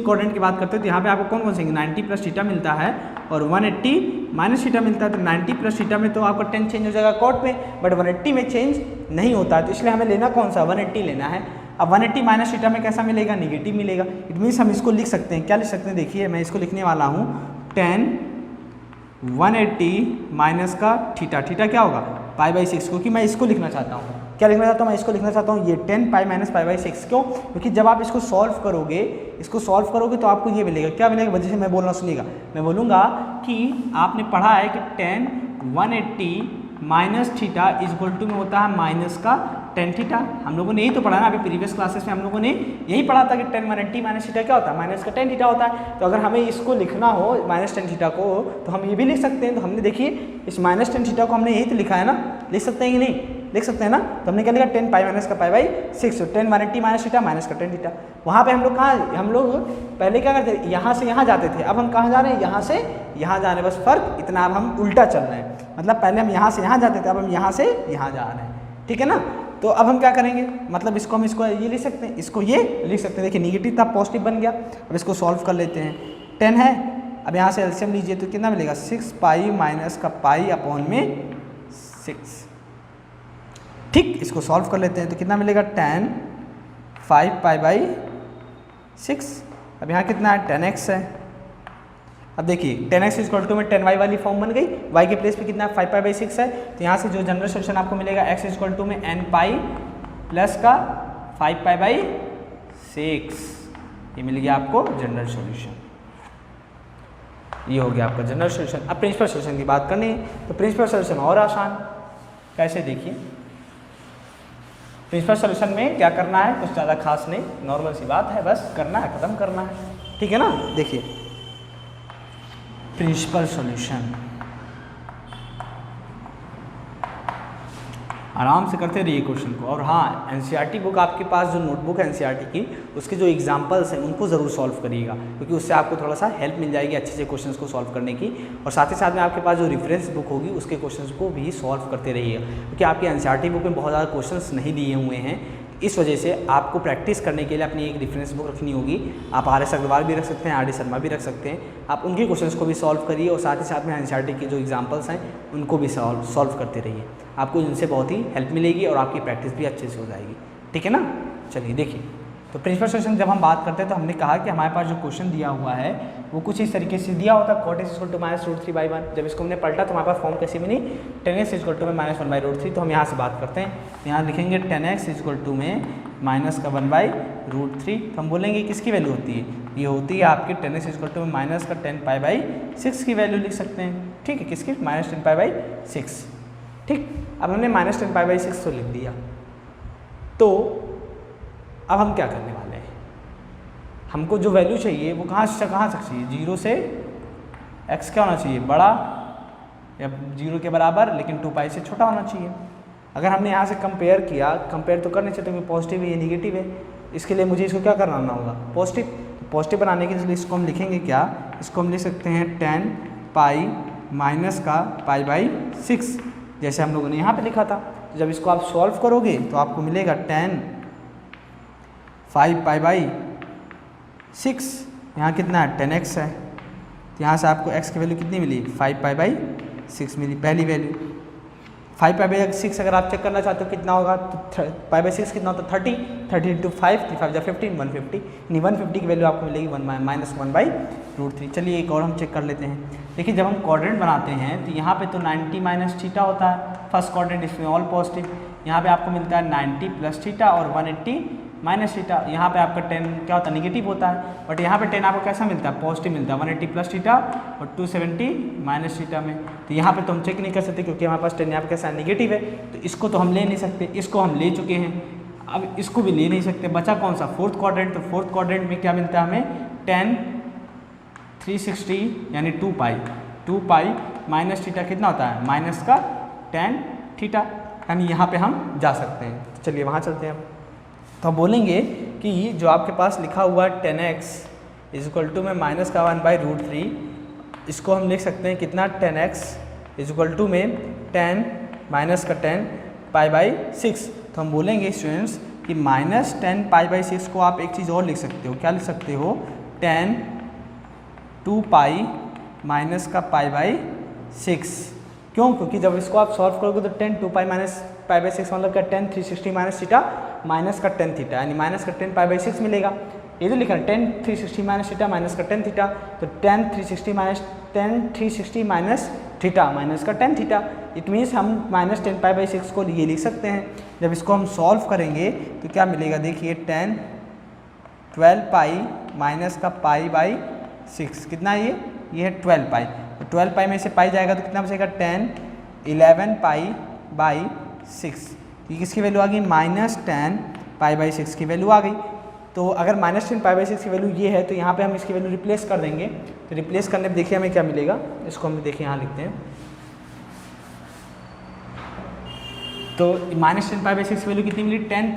क्वाड्रेंट की बात करते हैं तो यहाँ पे आपको कौन कौन से 90 प्लस थीटा मिलता है और 180 माइनस थीटा मिलता है। तो 90 प्लस थीटा में तो आपका 10 चेंज हो जाएगा कॉट में, बट 180 में चेंज नहीं होता है। तो इसलिए हमें लेना कौन सा 180 लेना है। अब 180 माइनस थीटा में कैसा मिलेगा, निगेटिव मिलेगा। इट मीन्स हम इसको लिख सकते हैं, क्या लिख सकते हैं, देखिए मैं इसको लिखने वाला हूँ 10 180 माइनस का थीटा। थीटा क्या होगा π/6, क्योंकि मैं इसको लिखना चाहता हूँ। क्या लिखना चाहता हूँ, मैं इसको लिखना चाहता हूँ ये 10 पाई माइनस π/6। क्यों, क्योंकि जब आप इसको सॉल्व करोगे तो आपको ये मिलेगा, क्या मिलेगा, वजह से मैं बोल रहा हूँ सुनिएगा। मैं बोलूँगा कि आपने पढ़ा है कि 10 180 minus theta is equal to में होता है माइनस का 10 थीटा। हम लोगों ने यही तो पढ़ा ना अभी प्रीवियस क्लासेस में, हम लोगों ने यही पढ़ा था कि 10 180 माइनस थीटा क्या होता है, माइनस का 10 थीटा होता है। तो अगर हमें इसको लिखना हो माइनस 10 थीटा को तो हम ये भी लिख सकते हैं। तो हमने देखिए इस माइनस 10 थीटा को हमने यही तो लिखा है ना, लिख सकते हैं कि नहीं, लिख सकते हैं ना। तो हमने क्या लिखा 10 पाई माइनस का π/6, 10 180 माइनस थीटा माइनस का 10 थीटा। वहाँ पे हम लोग कहाँ, हम लोग पहले क्या करते थे, यहाँ से यहाँ जाते थे। अब हम कहाँ जा रहे हैं, यहाँ से यहाँ जा रहे हैं, बस फर्क इतना, अब हम उल्टा चल रहे हैं। मतलब पहले हम यहाँ से यहाँ जाते थे, अब हम यहाँ से यहाँ जा रहे हैं। ठीक है ना। तो अब हम क्या करेंगे, मतलब इसको हम इसको ये लिख सकते हैं, इसको ये लिख सकते हैं। देखिए निगेटिव था पॉजिटिव बन गया। अब इसको सॉल्व कर लेते हैं। 10 है, अब यहाँ से एलसीएम लीजिए तो कितना मिलेगा 6 पाई माइनस का पाई अपॉन में 6। ठीक, इसको सॉल्व कर लेते हैं तो कितना मिलेगा 10 5 π/6। अब यहाँ कितना है 10x है। अब देखिए 10x इक्वल टू में 10y वाली फॉर्म बन गई, y के प्लेस पे कितना 5 π/6 है। तो यहाँ से जो जनरल सोल्यूशन आपको मिलेगा x इक्वल टू में n पाई प्लस का 5 π/6 6, ये मिल गया आपको जनरल सॉल्यूशन। ये हो गया आपका जनरल सॉल्यूशन। अब प्रिंसिपल सॉल्यूशन की बात करनी है तो प्रिंसिपल सॉल्यूशन और आसान, कैसे देखिए। प्रिंसिपल सॉल्यूशन में क्या करना है, कुछ ज़्यादा खास नहीं, नॉर्मल सी बात है, बस करना है, खत्म करना है, ठीक है ना। देखिए प्रिंसिपल सॉल्यूशन आराम से करते रहिए क्वेश्चन को। और हाँ, एनसीईआरटी बुक आपके पास जो नोटबुक है एनसीईआरटी की, उसके जो एग्जांपल्स हैं उनको ज़रूर सॉल्व करिएगा, क्योंकि उससे आपको थोड़ा सा हेल्प मिल जाएगी अच्छे से क्वेश्चंस को सॉल्व करने की। और साथ ही साथ में आपके पास जो रेफरेंस बुक होगी उसके क्वेश्चंस को भी सॉल्व करते रहिएगा, क्योंकि आपकी एनसीईआरटी बुक में बहुत ज़्यादा क्वेश्चंस नहीं दिए हुए हैं। इस वजह से आपको प्रैक्टिस करने के लिए अपनी एक रेफरेंस बुक रखनी होगी। आप RS अग्रवाल भी रख सकते हैं, RD शर्मा भी रख सकते हैं। आप उनके क्वेश्चंस को भी सॉल्व करिए और साथ ही साथ में एनसीईआरटी के जो एग्जांपल्स हैं उनको भी सॉल्व करते रहिए। आपको इनसे बहुत ही हेल्प मिलेगी और आपकी प्रैक्टिस भी अच्छे से हो जाएगी, ठीक है ना। चलिए देखिए, तो प्रिंसिपल सॉल्यूशन जब हम बात करते हैं तो हमने कहा कि हमारे पास जो क्वेश्चन दिया हुआ है वो कुछ इस तरीके से दिया होता है, cot x = -√3/1। जब इसको हमने पलटा तो हमारे पास फॉर्म कैसी बनी, tan x = -1/√3। तो हम यहाँ से बात करते हैं, यहाँ लिखेंगे tan x = -1/√3। तो हम बोलेंगे किसकी वैल्यू होती है, ये होती है आपकी tan x = -10π/6 की वैल्यू लिख सकते हैं, ठीक है, किसकी, -10π/6। ठीक, अब हमने -10π/6 तो लिख दिया, तो अब हम क्या करने वाले हैं, हमको जो वैल्यू चाहिए वो कहाँ से चाहिए, 0 से x क्या होना चाहिए, बड़ा या 0 के बराबर, लेकिन 2π से छोटा होना चाहिए। अगर हमने यहाँ से कंपेयर किया, कंपेयर तो करने चाहिए, तो पॉजिटिव है, ये निगेटिव है, इसके लिए मुझे इसको क्या करना होगा, पॉजिटिव बनाने के लिए इसको हम लिखेंगे क्या, इसको हम लिख सकते हैं tan π-π/6, जैसे हम लोगों ने यहाँ पे लिखा था। तो जब इसको आप सॉल्व करोगे तो आपको मिलेगा tan 5π/6, यहाँ कितना है, tan x है, तो यहाँ से आपको x की वैल्यू कितनी मिली, 5π/6 मिली, पहली वैल्यू। 5π/6 अगर आप चेक करना चाहते हो कितना होगा, तो π/6 कितना होता है, 30 × 5, 5 × 15, 150, यानी 150 की वैल्यू आपको मिलेगी -1/√3। चलिए एक और हम चेक कर लेते हैं। देखिए जब हम क्वाड्रेंट बनाते हैं तो यहाँ पे तो 90 - थीटा होता है, फर्स्ट क्वाड्रेंट, इसमें ऑल पॉजिटिव। यहाँ पे आपको मिलता है 90 + थीटा और 180 - थीटा। यहाँ पे आपका 10 क्या होता है, निगेटिव होता है, बट यहाँ पे 10 आपको कैसा मिलता है, पॉजिटिव मिलता है, 180 + थीटा और 270 - थीटा में। तो यहाँ पे तो हम चेक नहीं कर सकते, क्योंकि हमारे पास 10 यहाँ पे कैसा निगेटिव है, तो इसको तो हम ले नहीं सकते, इसको हम ले चुके हैं, अब इसको भी ले नहीं सकते। बचा कौन सा, फोर्थ क्वाड्रेंट। तो फोर्थ क्वाड्रेंट में क्या मिलता है हमें, tan 360 यानी 2π - थीटा कितना होता है, माइनस का tan थीटा, यानी यहाँ पे हम जा सकते हैं। तो चलिए वहाँ चलते हैं। तो हम बोलेंगे कि जो आपके पास लिखा हुआ है tan x = में -1/√3, इसको हम लिख सकते हैं कितना, tan x = में tan -10 π/6। तो हम बोलेंगे स्टूडेंट्स कि -10 π/6 को आप एक चीज़ और लिख सकते हो, क्या लिख सकते हो, tan 2π -π/6। क्यों, क्योंकि जब इसको आप सॉल्व करोगे तो tan 2π -π/6 मतलब क्या, tan 360 - थीटा माइनस का tan थीटा, यानी -10 π/6 मिलेगा। ये जो लिखा है tan 360 - थीटा माइनस का tan थीटा, तो tan 360 माइनस थीटा माइनस का tan थीटा, इट मीन्स हम -10 π/6 को ये लिख सकते हैं। जब इसको हम सॉल्व करेंगे तो क्या मिलेगा, देखिए tan 12π -π/6 कितना है, ये है 12π। तो 12π में से पाई जाएगा तो कितना बचेगा, tan 11π/6। ये किसकी वैल्यू आ गई, -10 π/6 की वैल्यू आ गई। तो अगर -10 π/6 की वैल्यू ये है तो यहाँ पे हम इसकी वैल्यू रिप्लेस कर देंगे। तो रिप्लेस करने पे देखिए हमें क्या मिलेगा, इसको हम देखिए यहाँ लिखते हैं। तो -10 π/6 की वैल्यू कितनी मिली, 11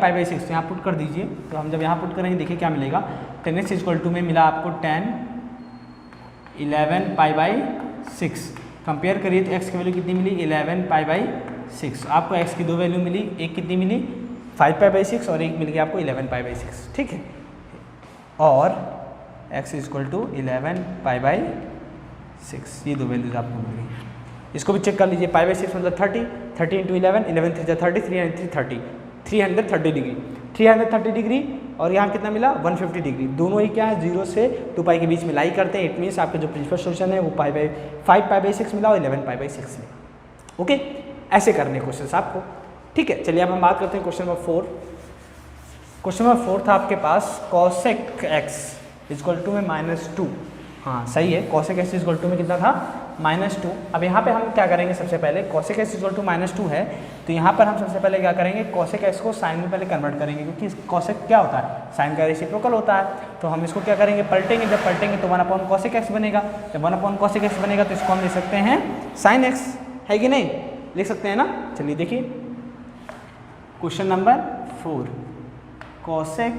π/6। तो यहाँ पुट कर दीजिए। तो हम जब यहाँ पुट करेंगे देखिए क्या मिलेगा, tan x = में मिला आपको tan 11 π/6। कंपेयर करिए तो x की वैल्यू कितनी मिली, 11 π/6। आपको x की दो वैल्यू मिली, एक कितनी मिली 5 π/6 और एक मिल गया आपको 11 π/6, ठीक है। और x = 11 π/6, ये दो वैल्यूज आपको मिल गई। इसको भी चेक कर लीजिए, π/6 मतलब 30 × 11, 11 3 30, 330 डिग्री, 330 डिग्री और यहाँ कितना मिला 150 डिग्री। दोनों ही क्या है, 0 से 2π के बीच में लाई करते हैं। इट मीन्स आपका जो प्रिंसिपल सॉल्यूशन है वो 5 π/6 मिला और 11 π/6 में। ओके, ऐसे करने क्वेश्चन आपको, ठीक है। चलिए अब हम बात करते हैं क्वेश्चन नंबर 4। क्वेश्चन नंबर 4 था आपके पास कॉसेक एक्स इक्वल टू में -2। हाँ सही है, कॉसेक एक्स इक्वल टू में कितना था -2। अब यहाँ पे हम क्या करेंगे, सबसे पहले कॉसेक एक्स इक्वल टू -2 है तो यहाँ पर हम सबसे पहले क्या करेंगे, कॉसेक एक्स को साइन में पहले कन्वर्ट करेंगे, क्योंकि कॉसेक क्या होता है, साइन का रेसिप्रोकल होता है। तो हम इसको क्या करेंगे, पलटेंगे, जब पलटेंगे तो 1 कॉसेक एक्स बनेगा, जब 1 कॉसेक एक्स बनेगा तो इसको हम लिख सकते हैं साइन एक्स, है कि नहीं, लिख सकते हैं ना। चलिए देखिए question number 4, cosec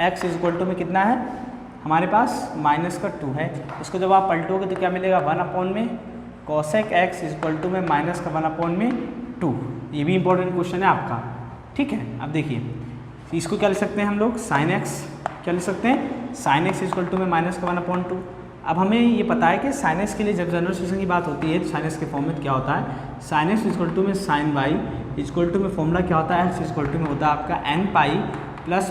x equal to में कितना है हमारे पास -2 है। इसको जब आप पलटोगे तो क्या मिलेगा, 1 में कॉसेक एक्स इक्वल टू में -1/2। ये भी इंपॉर्टेंट क्वेश्चन है आपका, ठीक है। अब देखिए इसको क्या लिख सकते हैं हम लोग, साइन एक्स, क्या लिख सकते हैं, साइन एक्स इक्वल टू में -1/2। अब हमें ये पता है कि साइन एक्स के लिए जब जनरल सोल्यूशन की बात होती है तो साइन एक्स के फॉर्म में क्या होता है, साइन एक्स इक्वल टू में साइन वाई इक्वल टू में फॉर्मूला क्या होता है, एक्स इक्वल टू में होता है आपका n पाई प्लस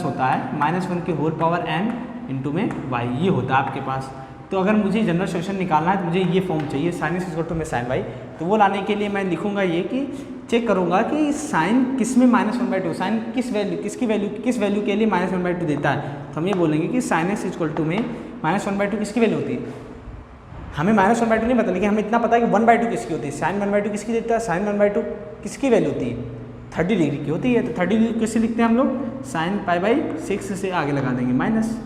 होता है -1 की होल पावर n इंटू में y, ये होता है आपके पास। तो अगर मुझे जनरल सोल्यूशन निकालना है तो मुझे ये फॉर्म चाहिए, साइन एक्स इक्वल टू में साइन वाई। तो वो लाने के लिए मैं लिखूंगा ये कि चेक करूंगा कि साइन किस में -1/2, साइन किस वैल्यू के लिए -1/2 देता है। तो हम ये बोलेंगे कि साइन एक्स इक्वल टू में -1/2 किसकी वैल्यू होती है, हमें -1/2 नहीं पता, लेकिन हमें इतना पता है कि 1/2 किसकी होती है, साइन 1/2 किसकी देता है, साइन 1/2 किसकी वैल्यू होती है, 30 डिग्री की होती है। तो 30 डिग्री कैसे लिखते हैं हम लोग, साइन π/6 से आगे लगा देंगे माइनस,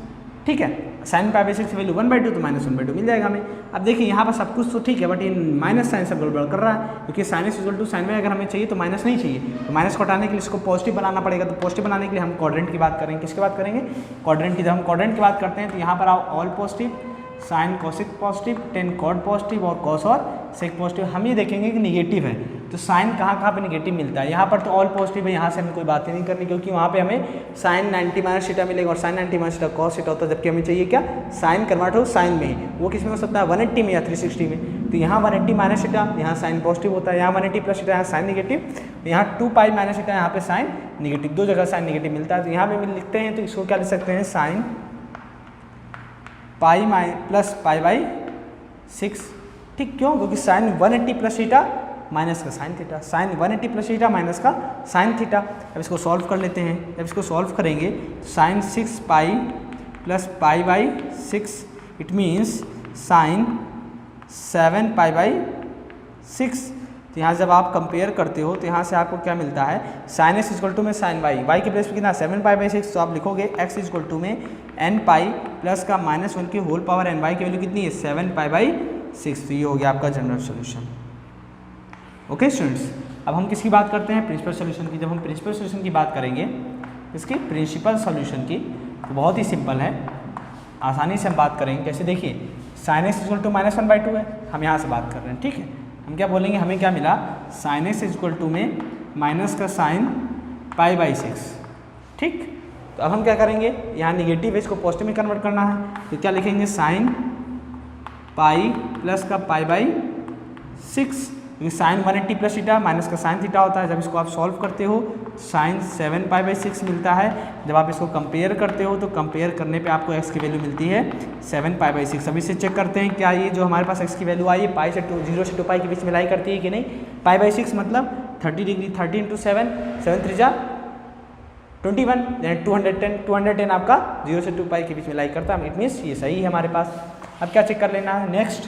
ठीक है। साइन π/6 की वैल्यू 1/2 तो -1/2 मिल जाएगा हमें। अब देखिए यहाँ पर सब कुछ तो ठीक है, बट ये माइनस साइन सब गड़बड़ कर रहा है, क्योंकि sine x equal to sine y अगर हमें चाहिए तो माइनस नहीं चाहिए, तो माइनस को हटाने के लिए इसको पॉजिटिव बनाना पड़ेगा। तो पॉजिटिव बनाने के लिए हम क्वाड्रेंट की बात करेंगे, किसकी बात करेंगे, क्वाड्रेंट की। जब हम क्वाड्रेंट की बात करते हैं तो यहाँ पर आओ all positive, sine cosec positive, tan cot positive और कॉस और सेक पॉजिटिव। हम ये देखेंगे कि निगेटिव है तो साइन कहाँ पे निगेटिव मिलता है, यहाँ पर तो ऑल पॉजिटिव है, यहाँ से हमें कोई बात ही नहीं करनी, क्योंकि वहाँ पे हमें साइन 90 - थीटा मिलेगा और साइन 90 - थीटा कॉस थीटा होता है, जबकि हमें चाहिए क्या, साइन कन्वर्ट हो साइन में ही, वो किस में हो सकता है 180 में या 360 में। तो यहाँ 180 - थीटा, यहाँ साइन पॉजिटिव होता है, यहाँ 180 + थीटा, यहाँ साइन निगेटिव, यहाँ 2π - थीटा, यहाँ पे साइन निगेटिव, दो जगह साइन निगेटिव मिलता है। तो यहाँ पे लिखते हैं तो इसको क्या लिख सकते हैं, साइन π + π/6, ठीक। क्यों, क्योंकि साइन 180 + थीटा माइनस का sine theta, sine 180 + theta minus का साइन थीटा। अब इसको सॉल्व कर लेते हैं, जब इसको सॉल्व करेंगे साइन 6π + π/6 इट मीन्स साइन 7π/6। तो यहाँ जब आप कंपेयर करते हो तो यहाँ से आपको क्या मिलता है, साइन एक्स इक्वल टू में साइन वाई के प्लेस पे कितना 7π/6, तो आप लिखोगे एक्स इक्वल टू में n π प्लस का -1 की होल पावर n y की वैल्यू कितनी है 7π/6। तो ये हो गया आपका जनरल सोल्यूशन। ओके स्टूडेंट्स, अब हम किसकी बात करते हैं, प्रिंसिपल सोल्यूशन की। जब हम प्रिंसिपल सोल्यूशन की बात करेंगे इसकी प्रिंसिपल सोल्यूशन की तो बहुत ही सिंपल है, आसानी से हम बात करेंगे। कैसे, देखिए साइन एक्स इक्वल टू -1/2 है, हम यहाँ से बात कर रहे हैं, ठीक है। हम क्या बोलेंगे, हमें क्या मिला, साइन एक्स इक्वल टू में माइनस का साइन π/6, ठीक। तो अब हम क्या करेंगे, यहाँ निगेटिव है, इसको पॉजिटिव में कन्वर्ट करना है, तो क्या लिखेंगे, साइन पाई प्लस का π/6, क्योंकि साइन 180 + थीटा माइनस का साइन थीटा होता है। जब इसको आप सॉल्व करते हो साइन 7π/6 मिलता है। जब आप इसको कंपेयर करते हो तो कंपेयर करने पे आपको x की वैल्यू मिलती है 7π/6। अभी से चेक करते हैं क्या ये जो हमारे पास x की वैल्यू आई है 0 से 2π के बीच में लाई करती है कि नहीं। π/6 मतलब 30 डिग्री, 30 × 7, 7 3 जा 21, 210 आपका 0 से 2π के बीच में लाई करता है। इट मीन्स ये सही है हमारे पास। अब क्या चेक कर लेना है नेक्स्ट,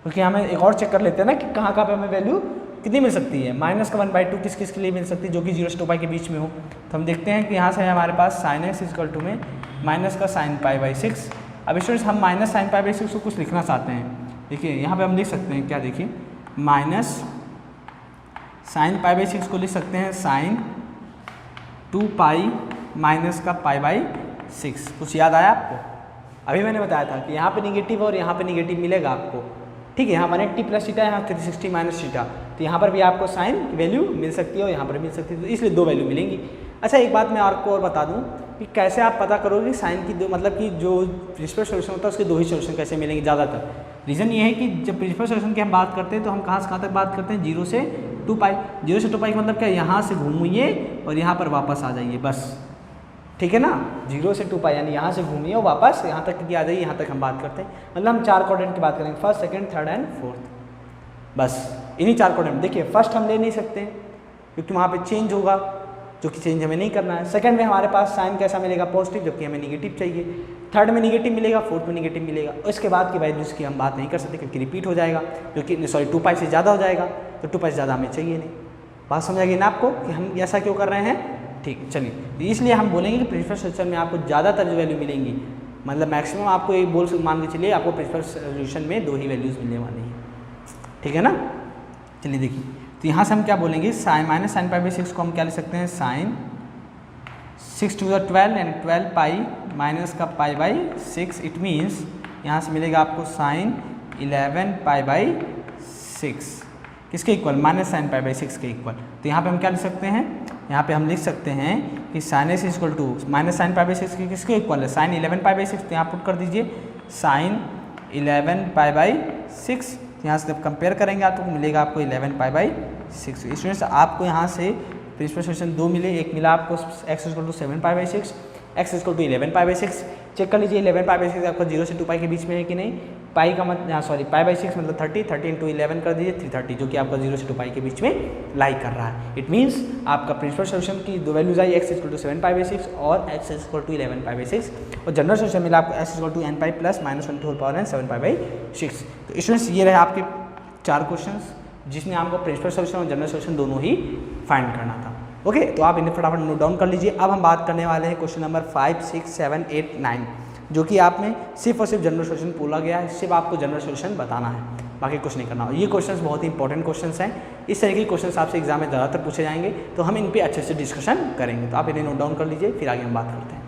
क्योंकि हमें एक और चेक कर लेते हैं ना कि कहाँ पे हमें वैल्यू कितनी मिल सकती है, -1/2 किस किस के लिए मिल सकती है जो कि 0 से 2π के बीच में हो। तो हम देखते हैं कि यहाँ से हमारे पास साइन एक्स इक्वल टू में माइनस का साइन π/6। अब स्टूडेंट्स हम माइनस साइन π/6 को कुछ लिखना चाहते हैं, देखिए यहाँ पे हम लिख सकते हैं क्या, देखिए माइनस साइन π/6 को लिख सकते हैं साइन 2π माइनस का π/6। कुछ याद आया आपको, अभी मैंने बताया था कि यहाँ पे निगेटिव और यहाँ पे निगेटिव मिलेगा आपको, ठीक है। यहाँ 180 + थीटा, यहाँ 360 - थीटा, तो यहाँ पर भी आपको साइन की वैल्यू मिल सकती है और यहाँ पर मिल सकती है, तो इसलिए दो वैल्यू मिलेंगी। अच्छा एक बात मैं आपको और बता दूँ कि कैसे आप पता करोगे साइन की दो, मतलब कि जो प्रिंसिपल सोल्यूशन होता है उसके दो ही सोल्यूशन कैसे मिलेंगे ज़्यादातर। रीज़न ये है कि जब प्रिंसिपल सोल्यूशन की हम बात करते हैं तो हम कहाँ से कहाँ तक बात करते हैं, 0 से 2π। 0 से 2π का मतलब क्या, यहाँ से घूमिए और यहाँ पर वापस आ जाइए, बस, ठीक है ना। 0 से 2π यानी यहाँ से घूमिए और वापस यहाँ तक की आ जाइए, यहाँ तक हम बात करते हैं। मतलब हम 4 क्वाड्रेंट की बात करेंगे, first, second, third and fourth, बस इन्हीं 4 क्वाड्रेंट। देखिए फर्स्ट हम ले नहीं सकते क्योंकि वहाँ पे चेंज होगा, जो कि चेंज हमें नहीं करना है। सेकंड में हमारे पास साइन कैसा मिलेगा, पॉजिटिव, जबकि हमें निगेटिव चाहिए। थर्ड में निगेटिव मिलेगा, फोर्थ में निगेटिव मिलेगा। और इसके बाद की वैल्यूज़ की हम बात नहीं कर सकते क्योंकि रिपीट हो जाएगा, जो कि सॉरी 2 पाई से ज़्यादा हो जाएगा, तो 2 पाई से ज़्यादा हमें चाहिए नहीं। बात समझ आएगी ना आपको कि हम ऐसा क्यों कर रहे हैं। ठीक, चलिए इसलिए हम बोलेंगे कि प्रिंसिपल सोल्यूशन में आपको ज़्यादातर जो वैल्यू मिलेंगी, मतलब मैक्सिमम आपको एक बोल मान के चलिए आपको प्रिंसिपल सोल्यूशन में 2 ही वैल्यूज़ मिलने वाली हैं, ठीक है ना। चलिए देखिए, तो यहाँ से हम क्या बोलेंगे, sine minus sine pi by 6 को हम क्या लिख सकते हैं, साइन 6 टू द 12 यानी 12 पाई माइनस का पाई बाई 6। इट मीन्स यहाँ से मिलेगा आपको साइन 11 पाई बाई 6 किसके equal, minus sine pi by 6 के इक्वल। तो यहाँ पे हम क्या लिख सकते हैं, यहाँ पे हम लिख सकते हैं कि sine x equal to minus sine pi by 6 के किसके इक्वल है, साइन 11 पाई बाई 6। तो यहाँ पुट कर दीजिए साइन 11 पाई बाई 6। यहाँ से जब कंपेयर करेंगे आपको मिलेगा आपको 11 पाई बाई 6। स्टूडेंट्स आपको यहाँ से प्रिंसिपल सोल्यूशन 2 मिले, एक मिला आपको x equal to 7 pi by 6, x equal to 11 pi by 6। Check कर लीजिए 11 पाई बाई 6 आपका 0 से 2 पाई के बीच में है कि नहीं। पाई का मतलब सॉरी पाई बाई 6 मतलब 30 इंटू 11 कर दीजिए 330, जो कि आपका 0 से 2 पाई के बीच में लाई कर रहा है। इट मीन्स आपका प्रिंसिपल सोल्यूशन की 2 वैल्यूज आई, x equal to 7 pi by 6 और x equal to 11 pi by 6, और जनरल सोल्यूशन मिला आपको x equal to n pi plus minus 1 to whole power n 7 pi by 6। तो स्टूडेंट्स ये रहे आपके 4 क्वेश्चंस जिसमें आपको प्रिंसिपल सोल्यूशन और जनरल सोल्यूशन दोनों ही फाइंड करना था। ओके, तो आप इन्हें फटाफट नोट डाउन कर लीजिए। अब हम बात करने वाले हैं क्वेश्चन नंबर 5, 6, 7, 8, 9, जो कि आप में सिर्फ और सिर्फ जनरल सोल्यूशन बोला गया है, सिर्फ आपको जनरल सोल्यूशन बताना है, बाकी कुछ नहीं करना। और ये क्वेश्चंस बहुत ही इंपॉर्टेंट क्वेश्चंस हैं, इस तरह के क्वेश्चंस आपसे एग्जाम में ज़्यादातर पूछे जाएंगे, तो हम इन पे अच्छे से डिस्कशन करेंगे। तो आप इन्हें नोट डाउन कर लीजिए, फिर आगे हम बात करते हैं।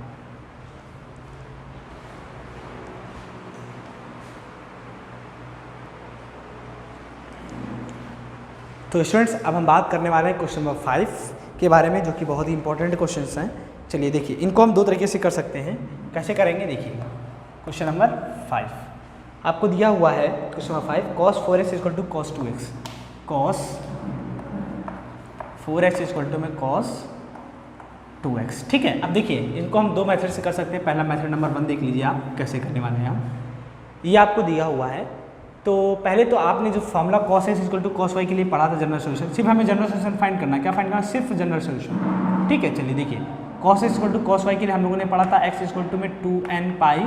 तो स्टूडेंट्स अब हम बात करने वाले हैं क्वेश्चन नंबर 5 के बारे में, जो कि बहुत ही इंपॉर्टेंट क्वेश्चंस हैं। चलिए देखिए, इनको हम 2 तरीके से कर सकते हैं। कैसे करेंगे, देखिए क्वेश्चन नंबर 5 आपको दिया हुआ है। Question number 5, cos 4x equal to cos 2x, cos 4x equal to में cos 2x। ठीक है, अब देखिए इनको हम 2 मेथड से कर सकते हैं। पहला मेथड नंबर 1 देख लीजिए आप कैसे करने वाले हैं। हम ये आपको दिया हुआ है, तो पहले तो आपने जो formula cos x equal to cos y के लिए पढ़ा था जनरल सोल्यूशन, सिर्फ हमें जनरल सोल्यूशन फाइंड करना है। क्या फाइंड करना, सिर्फ जनरल सोल्यूशन। ठीक है, चलिए देखिए cos x equal to cos y के लिए हम लोगों ने पढ़ा था x इक्वल टू में 2n पाई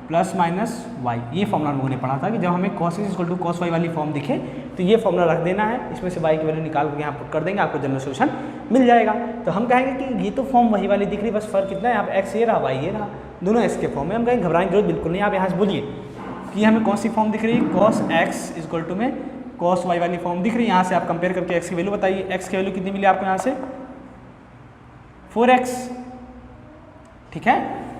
प्लस माइनस y। ये फॉर्मूला हम लोगों ने पढ़ा था कि जब हमें cos x equal to cos y वाली फॉर्म दिखे तो ये फॉर्मूला रख देना है, इसमें से y की वैल्यू निकाल के यहाँ पुट कर देंगे, आपको जनरल सोल्यूशन मिल जाएगा। तो हम कहेंगे कि ये तो फॉर्म वही वाली दिख रही, बस फर्क कितना है, यहाँ पे x ये रहा, y ये रहा, दोनों x के फॉर्म में। हम कहेंगे घबराने की जरूरत बिल्कुल नहीं। आप यहाँ से बोलिए कि हमें कौन सी फॉर्म दिख रही है, cos x इक्वल टू में cos y वाली फॉर्म दिख रही है। यहाँ से आप कंपेयर करके x की वैल्यू बताइए, x की वैल्यू कितनी मिली आपको यहाँ से 4x। ठीक है,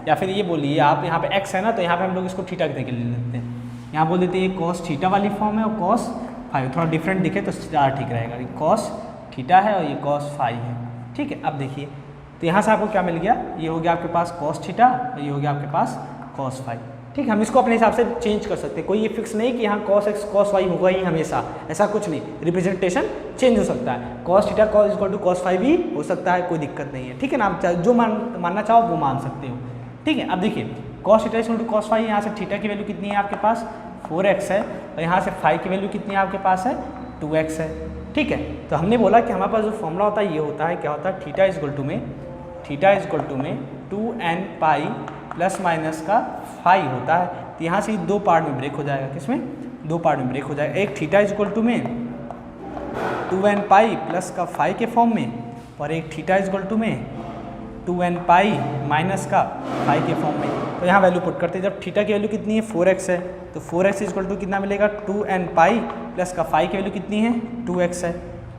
या फिर ये बोलिए आप यहाँ पे x है ना, तो यहाँ पे हम लोग इसको थीटा के ले लेते हैं। यहाँ बोल देते हैं ये cos थीटा वाली फॉर्म है और cos फाइव, थोड़ा डिफरेंट दिखे तो ज़्यादा ठीक रहेगा। ये cos थीटा है और ये cos फाइव है। ठीक है, अब देखिए तो यहाँ से आपको क्या मिल गया, ये हो गया आपके पास cos थीटा और ये हो गया आपके पास cos फाइव। ठीक है, हम इसको अपने हिसाब से चेंज कर सकते हैं, कोई ये फिक्स नहीं कि यहाँ cos x cos y होगा ही हमेशा, ऐसा कुछ नहीं। रिप्रेजेंटेशन चेंज हो सकता है, cos theta cos equal to cos five भी हो सकता है, कोई दिक्कत नहीं है। ठीक है ना, आप जो मानना चाहो वो मान सकते हो। ठीक है, अब देखिए cos theta equal to cos five, यहाँ से थीटा की वैल्यू कितनी है आपके पास 4x है, और यहाँ से फाइव की वैल्यू कितनी है आपके पास है 2x है। ठीक है, तो हमने बोला कि हमारे पास जो फॉर्मूला होता है ये होता है, क्या होता है, थीटा इक्वल टू में 2n पाई प्लस माइनस का 5 होता है। तो यहाँ से 2 पार्ट में ब्रेक हो जाएगा, किसमें 2 पार्ट में ब्रेक हो जाएगा। एक थीटा इक्वल टू में 2n पाई प्लस का 5 के फॉर्म में, और एक थीटा इक्वल टू में 2n पाई माइनस का 5 के फॉर्म में। तो यहाँ वैल्यू पुट करते हैं, जब थीटा की वैल्यू कितनी है 4x है, तो 4x इक्वल टू कितना मिलेगा 2n पाई प्लस का 5 की वैल्यू कितनी है 2x है।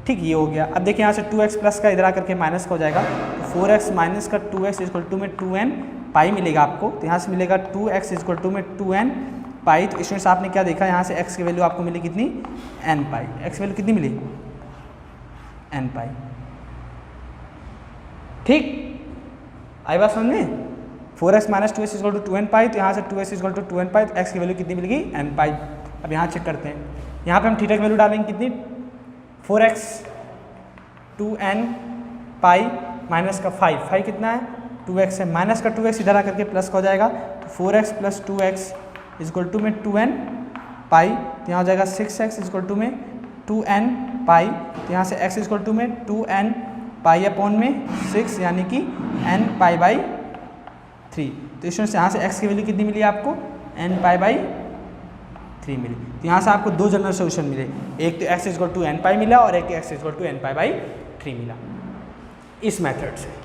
ठीक, ये हो गया। अब देखिए यहाँ से 2x प्लस का इधर आकर के माइनस का हो जाएगा, तो 4x माइनस का 2x इक्वल टू में 2n पाई मिलेगा आपको। तो यहाँ से मिलेगा 2x इक्वल टू में 2n पाई। तो इसमें से आपने क्या देखा, यहाँ से x की वैल्यू आपको मिली कितनी n पाई, x की वैल्यू कितनी मिली n पाई। ठीक, आई बात समझ में, 4x minus 2x equal to 2n पाई, तो यहाँ से 2x इक्वल टू 2n पाई, तो x की वैल्यू कितनी मिलेगी n पाई। अब यहाँ चेक करते हैं, यहाँ पे हम थीटा की वैल्यू डालेंगे कितनी 4x 2n पाई माइनस का 5 कितना है 2x है, माइनस का 2x इधर आकर के प्लस का हो जाएगा, तो 4x plus 2x equal to में 2n पाई। तो यहाँ हो जाएगा 6x इक्वल टू में 2n पाई। तो यहाँ से x इक्वल टू में 2n पाई अपॉन में 6 यानी कि n पाई बाई 3। तो स्टूडेंट्स यहाँ से x की वैल्यू कितनी मिली आपको, n पाई बाई 3 मिली। तो यहाँ से आपको दो जनरल सोल्यूशन मिले, एक तो x equal to n pi मिला और एक x equal to n pi by 3 मिला इस मेथड से।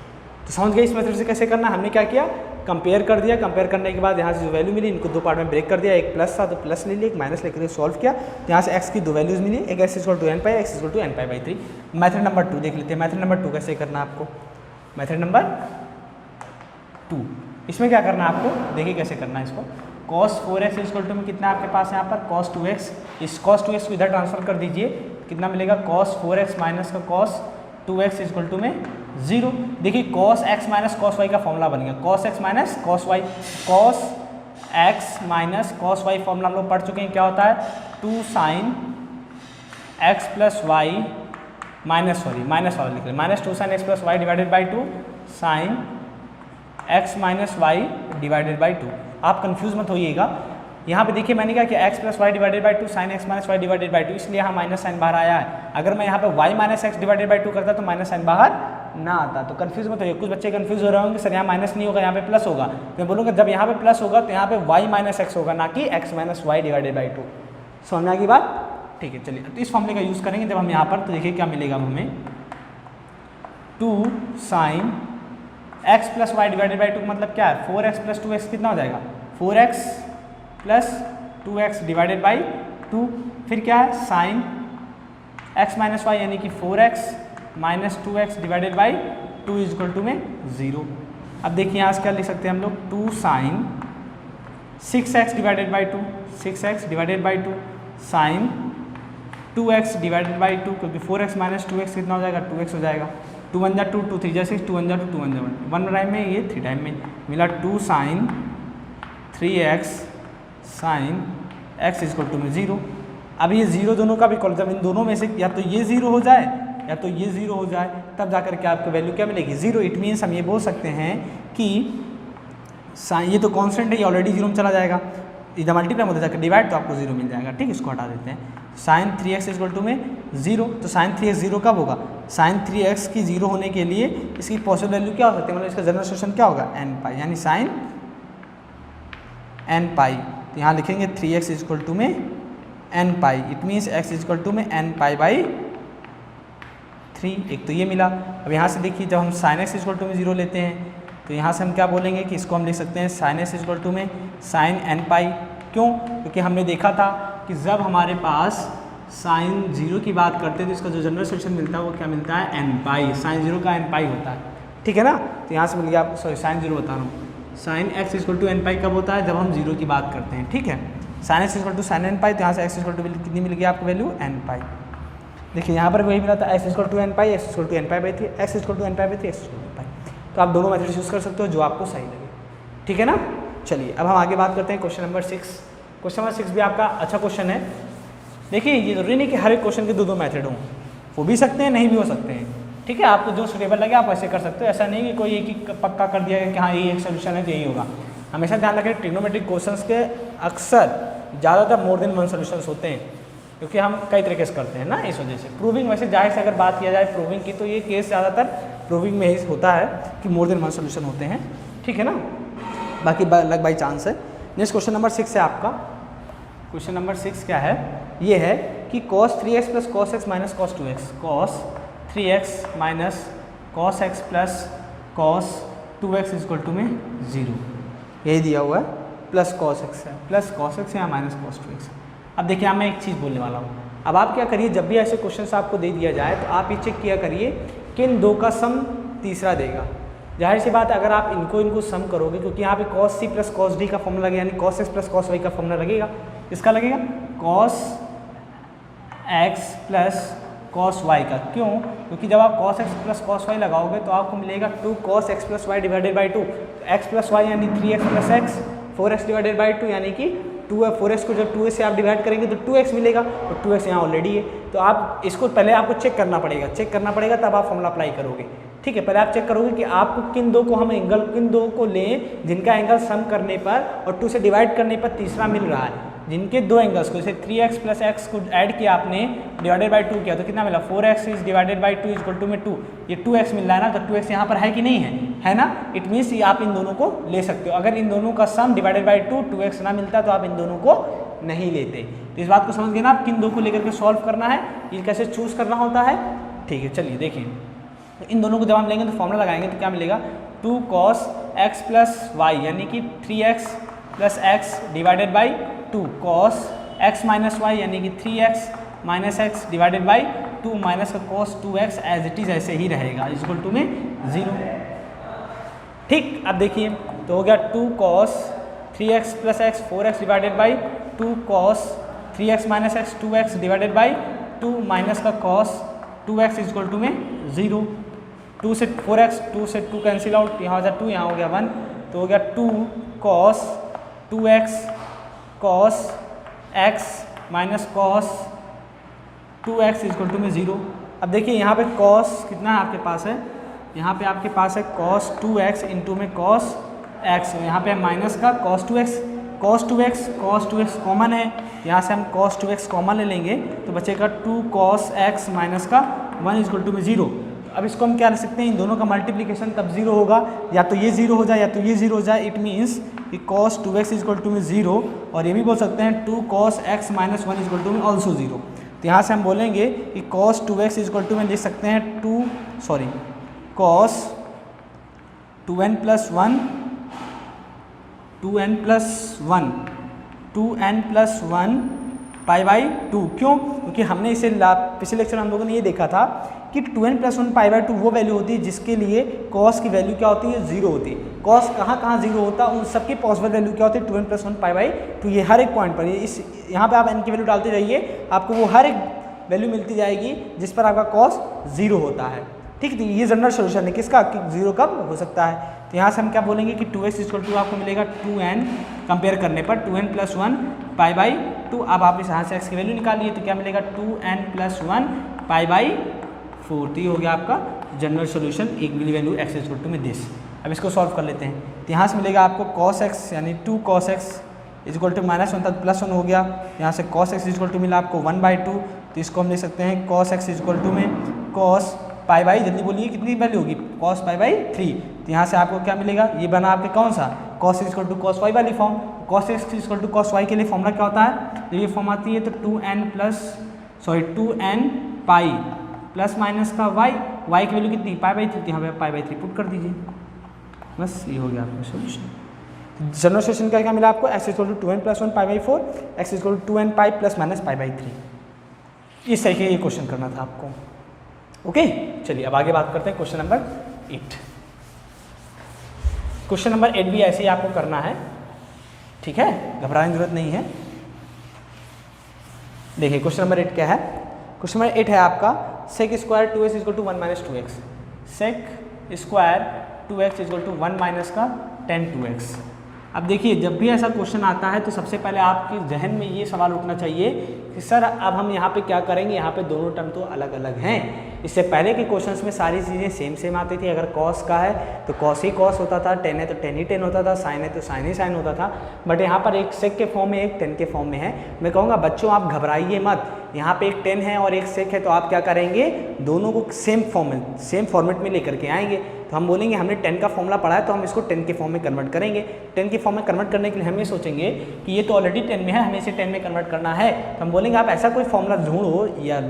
तो समझ गए इस मेथड से कैसे करना। हमने क्या किया, कंपेयर कर दिया, कंपेयर करने के बाद यहाँ से जो वैल्यू मिली इनको दो पार्ट में ब्रेक कर दिया, एक प्लस था तो प्लस ले लिया, एक माइनस लेकर सॉल्व किया। तो यहाँ से x की दो वैल्यूज मिली, एक x equal to n pi, x equal to n pi by 3। Method number 2 देख लेते हैं। मेथड नंबर 2 कैसे करना आपको, मेथड नंबर 2 इसमें क्या करना है आपको, देखिए कैसे करना है इसको। cos 4x इक्वल टू में कितना आपके पास यहाँ पर cos 2x, इस cos 2x को इधर ट्रांसफर कर दीजिए, कितना मिलेगा cos 4x माइनस का cos 2x इक्वल टू में 0। देखिए cos x minus cos y का फॉर्मूला बन गया, cos x minus cos y, cos x minus cos y formula हम लोग पढ़ चुके हैं, क्या होता है 2 sin x plus y minus वाला लिख लें, minus 2 sin x plus y divided by 2 sin x minus y divided by 2। आप कंफ्यूज मत होइएगा, यहाँ पे देखिए मैंने क्या किया x plus y divided by 2 sin x minus y divided by 2, इसलिए यहाँ माइनस साइन बाहर आया है। अगर मैं यहाँ पे y minus x divided by 2 करता तो माइनस साइन बाहर ना आता। तो कंफ्यूज मत होइए, कुछ बच्चे कंफ्यूज हो रहे होंगे सर यहाँ माइनस नहीं होगा यहाँ पे प्लस होगा। मैं बोलूँगा जब यहाँ पे प्लस होगा तो यहाँ पे y माइनस एक्स होगा, ना कि x minus y divided by 2। समझ में आ गई बात, ठीक है। चलिए तो इस फॉर्मूले का यूज़ करेंगे जब हम यहाँ पर, तो देखिए क्या मिलेगा हमें 2 sin x plus y divided by 2 मतलब क्या है 4x प्लस 2x कितना हो जाएगा 4x plus 2x divided by 2, फिर क्या है साइन x माइनस वाई यानी कि 4x minus 2x divided by 2 is equal to में 0। अब देखिए यहाँ से क्या लिख सकते हैं हम लोग 2 sine 6x divided by 2, 6x divided by 2 sine 2x divided by 2, क्योंकि 4x माइनस 2x कितना हो जाएगा 2x हो जाएगा। 2 1 जा 2, 2 3 जा 6, 2 1 जा 2, 2 1 जा 1, 1 टाइम में ये 3 टाइम में मिला 2 sine 3x sine x equal to में 0। अब ये 0 दोनों का भी कॉल, जब इन दोनों में से या तो ये 0 हो जाए या तो ये 0 हो जाए तब जाकर के आपको वैल्यू क्या मिलेगी 0। इट मीन्स हम ये बोल सकते हैं कि साइन, ये तो कांस्टेंट है, ये ऑलरेडी 0 में चला जाएगा, इधर मल्टीप्लाई होता जाकर डिवाइड तो आपको 0 मिल जाएगा। ठीक, इसको हटा देते हैं। साइन 3x इक्वल टू में 0, तो साइन 3x 0 कब होगा, साइन 3x की 0 होने के लिए इसकी पॉसिबल वैल्यू क्या हो सकती है, मतलब इसका जनरल सोल्यूशन क्या होगा n पाई, यानी साइन n पाई। तो यहाँ लिखेंगे 3x इक्वल टू में n pi, it means x equal to में n पाई बाई 3। एक तो ये मिला। अब यहाँ से देखिए जब हम साइन x इक्वल टू में 0 लेते हैं तो यहाँ से हम क्या बोलेंगे कि इसको हम लिख सकते हैं साइन x इक्वल टू में साइन n पाई। क्यों, क्योंकि हमने देखा था कि जब हमारे पास साइन 0 की बात करते हैं तो इसका जो जनरल सोल्यूशन मिलता है वो क्या मिलता है n पाई, साइन 0 का n पाई होता है। ठीक है ना, तो यहाँ से मिल गया आपको, सॉरी साइन 0 बता रहा हूँ, sine x equal to n pi कब होता है जब हम 0 की बात करते हैं। ठीक है, sine x equal to sine n pi, तो यहाँ से x इक्वल टू कितनी मिल गई आपको वैल्यू n पाई। देखिए यहाँ पर वही मिला था x equal to n pi, x equal to n pi by 3, x equal to n pi by 3, x equal to n pi. तो आप दोनों मेथड यूज़ कर सकते हो जो आपको सही लगे। ठीक है ना, चलिए अब हम आगे बात करते हैं क्वेश्चन नंबर 6। क्वेश्चन नंबर 6 भी आपका अच्छा क्वेश्चन है। देखिए ये जरूरी नहीं कि हर एक क्वेश्चन के दो मेथड हों, हो भी सकते हैं नहीं भी हो सकते हैं। ठीक है, आपको जो सुटेबल लगे आप वैसे कर सकते हो, ऐसा नहीं कि कोई एक ही पक्का कर दिया कि हाँ यही एक सोल्यूशन है तो यही होगा। हमेशा ध्यान रखें ट्रिग्नोमेट्रिक क्वेश्चंस के अक्सर ज़्यादातर मोर देन वन सोल्यूशंस होते हैं, क्योंकि हम कई तरीके से करते हैं ना, इस वजह से। प्रूविंग वैसे जाहिर से अगर बात किया जाए प्रूविंग की तो ये केस ज़्यादातर प्रूविंग में ही होता है कि मोर देन वन सोल्यूशन होते हैं। ठीक है ना, बाकी लग बाई चांस है। नेक्स्ट क्वेश्चन नंबर 6 है आपका। क्वेश्चन नंबर 6 क्या है, ये है कि cos 3x plus cos x minus cos 2x, cos 3x minus cos x plus cos 2x equal to में 0, यही दिया हुआ है, प्लस cos x है, प्लस cos x है या माइनस cos 2x। अब देखिए यहाँ मैं एक चीज़ बोलने वाला हूँ। अब आप क्या करिए, जब भी ऐसे क्वेश्चन आपको दे दिया जाए तो आप ये चेक किया करिए किन दो का सम तीसरा देगा। जाहिर सी बात है अगर आप इनको सम करोगे, क्योंकि यहाँ पे cos c plus cos d का फॉर्मूला लगेगा, यानी cos x plus cos y का फॉर्मूला लगेगा। इसका लगेगा cos x plus cos y का। क्यों, क्योंकि जब आप cos x plus cos y लगाओगे तो आपको मिलेगा 2 cos x plus y divided by 2, x plus y यानी 3x plus x, 4x divided by 2 यानी कि 2 है। 4x को जब 2 से आप डिवाइड करेंगे तो 2x मिलेगा, और 2x यहाँ ऑलरेडी है। तो आप इसको पहले आपको चेक करना पड़ेगा, तब आप फॉर्मूला अप्लाई करोगे। ठीक है, पहले आप चेक करोगे कि आपको किन दो को लें जिनका एंगल सम करने पर और 2 से डिवाइड करने पर तीसरा मिल रहा है। जिनके दो एंगल्स को, जैसे 3x प्लस एक्स को ऐड किया आपने, डिवाइडेड बाई 2 किया, तो कितना मिला 4x is divided by 2 equal to में 2, ये 2x मिल रहा है ना, तो 2x यहाँ पर है कि नहीं है ना, इट मीन्स ये आप इन दोनों को ले सकते हो। अगर इन दोनों का सम डिवाइडेड बाई 2x ना मिलता तो आप इन दोनों को नहीं लेते। तो इस बात को समझ गए ना आप, किन दो को लेकर के सॉल्व करना है, ये कैसे चूज करना होता है। ठीक है, चलिए देखिए, तो इन दोनों को जब हम लेंगे तो फॉर्मूला लगाएंगे तो क्या मिलेगा, 2 cos x प्लस वाई यानी कि 3x plus x divided by 2 cos x minus y यानी कि 3x minus x divided by 2 minus का cos 2x as it is ऐसे ही रहेगा इक्वल टू में 0। ठीक, अब देखिए तो हो गया 2 cos 3x plus x 4x divided by 2 cos 3x minus x 2x divided by 2 minus का cos 2x इक्वल टू में 0। 2 से 4x, 2 से 2 कैंसिल आउट, यहाँ हो जाए 2, यहाँ हो गया 1, तो हो गया 2 cos 2x cos x minus cos 2x equal to में 0। अब देखिए यहाँ पे cos कितना है आपके पास है, यहाँ पे आपके पास है cos 2x इंटू में cos x, यहाँ पे माइनस का cos 2x कॉमन है, यहाँ से हम cos 2x कॉमन ले लेंगे तो बचेगा 2 cos x माइनस का 1 इक्वल टू में 0। अब इसको हम क्या लिख सकते हैं, इन दोनों का मल्टीप्लिकेशन तब 0 होगा, या तो ये 0 हो जाए या तो ये 0 हो जाए, इट मीन्स कि cos 2x इक्वल टू में 0, और ये भी बोल सकते हैं 2 cos x minus 1 equal to में ऑल्सो 0। तो यहाँ से हम बोलेंगे कि cos 2x इक्वल टू में लिख सकते हैं cos 2n plus 1 pi by 2। क्यों? क्योंकि हमने इसे पिछले लेक्चर में हम लोगों ने ये देखा था कि 2n प्लस 1 पाई बाई 2 वो वैल्यू होती है जिसके लिए cos की वैल्यू क्या होती है, 0 होती है। cos कहाँ 0 होता है, उन सबकी पॉसिबल वैल्यू क्या होती है, 2n प्लस 1 पाई बाई 2। ये हर एक पॉइंट पर, यहाँ पे आप n की वैल्यू डालते जाइए, आपको वो हर एक वैल्यू मिलती जाएगी जिस पर आपका cos 0 होता है। ठीक है, ये जनरल सोल्यूशन है किसका, कि 0 कब हो सकता है। तो यहाँ से हम क्या बोलेंगे कि 2x इक्वल टू आपको मिलेगा 2n, कंपेयर करने पर 2n प्लस 1 पाई बाई 2। अब आप इस यहाँ से x की वैल्यू निकालिए तो क्या मिलेगा 2n प्लस 1 पाई बाई 4। तो ये हो गया आपका जनरल सोल्यूशन, एक मिली वैल्यू x इक्वल टू में दिस। अब इसको सॉल्व कर लेते हैं, तो यहाँ से मिलेगा आपको cos x यानी 2 cos x equal to minus 1 तक प्लस 1 हो गया, यहाँ से cos x इक्वल टू मिला आपको 1/2, तो इसको हम लिख सकते हैं cos x इक्वल टू में cos पाई बाई, जल्दी बोलिए कितनी वैल्यू होगी, cos पाई बाई 3। तो यहाँ से आपको क्या मिलेगा, ये बना आपके कौन सा, cos equal to cos y वाली form. cos x equal to cos y के लिए फॉर्मूला क्या होता है, तो ये फॉर्म आती है तो 2n पाई प्लस माइनस का y की वैल्यू कितनी, पाई बाई 3, यहाँ पे पाई बाई 3 पुट कर दीजिए, बस ये हो गया आपका सोल्यूशन। जनरल सोल्यूशन क्या मिला आपको, x equal to 2n plus 1 pi by 4, x equal to 2n pi plus minus pi by 3। इस तरह के ये क्वेश्चन करना था आपको। ओके, चलिए अब आगे बात करते हैं क्वेश्चन नंबर 8। क्वेश्चन नंबर 8 भी ऐसे ही आपको करना है, ठीक है, घबराने की जरूरत नहीं है। देखिए क्वेश्चन नंबर 8 क्या है, क्वेश्चन नंबर 8 है आपका sec square 2x equal to 1 minus 2x, sec square 2x equal to 1 minus का tan 2x। अब देखिए जब भी ऐसा क्वेश्चन आता है तो सबसे पहले आपके जहन में ये सवाल उठना चाहिए कि सर अब हम यहाँ पे क्या करेंगे, यहाँ पे दोनों टर्म तो अलग अलग हैं। इससे पहले के क्वेश्चंस में सारी चीज़ें सेम आती थी। अगर cos का है तो cos ही cos होता था, tan है तो tan ही tan होता था, sin है तो sin ही sin होता था। बट यहाँ पर एक sec के फॉर्म में एक tan के फॉर्म में है। मैं कहूँगा बच्चों आप घबराइए मत, यहाँ पे एक tan है और एक sec है तो आप क्या करेंगे, दोनों को सेम फॉर्मेट में लेकर के आएंगे। तो हम बोलेंगे हमने 10 का फॉर्मूला पढ़ा है तो हम इसको 10 के फॉर्म में कन्वर्ट करेंगे। 10 के फॉर्म में कन्वर्ट करने के लिए हम ये सोचेंगे कि ये तो ऑलरेडी 10 में है, हमें इसे 10 में कन्वर्ट करना है। तो हम बोलेंगे आप ऐसा कोई फॉर्मूला ढूंढो या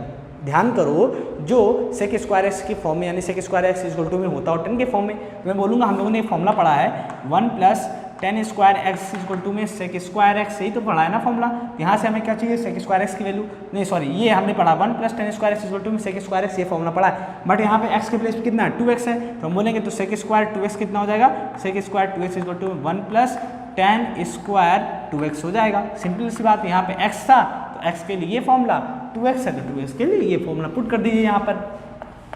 ध्यान करो जो सेक स्क्वायर एक्स की फॉर्म में यानी sec square x equal to में होता हो 10 के फॉर्म में। मैं बोलूँगा हम लोगों ने फॉर्मूला पढ़ा है 1 plus tan square x equal to में सेक स्क्वायर एक्स, यही तो पढ़ा है ना फॉर्मूला। यहाँ से हमें क्या चाहिए, सेक स्क्वायर एक्स की वैल्यू, नहीं सॉरी ये हमने पढ़ा 1 plus tan square x equal to में सेक स्क्वायर एक्स, ये फॉर्मूला पढ़ा है। बट यहाँ पे एक्स के प्लेस पे कितना है 2x है, तो हम बोलेंगे तो सेक स्क्वायर 2x कितना हो जाएगा, sec square 2x equal to 1 plus tan square 2x हो जाएगा। सिंपल सी बात, यहाँ पे x था तो x के लिए फॉर्मूला, 2x है तो 2x के लिए ये फॉर्मूला पुट कर दीजिए यहाँ पर।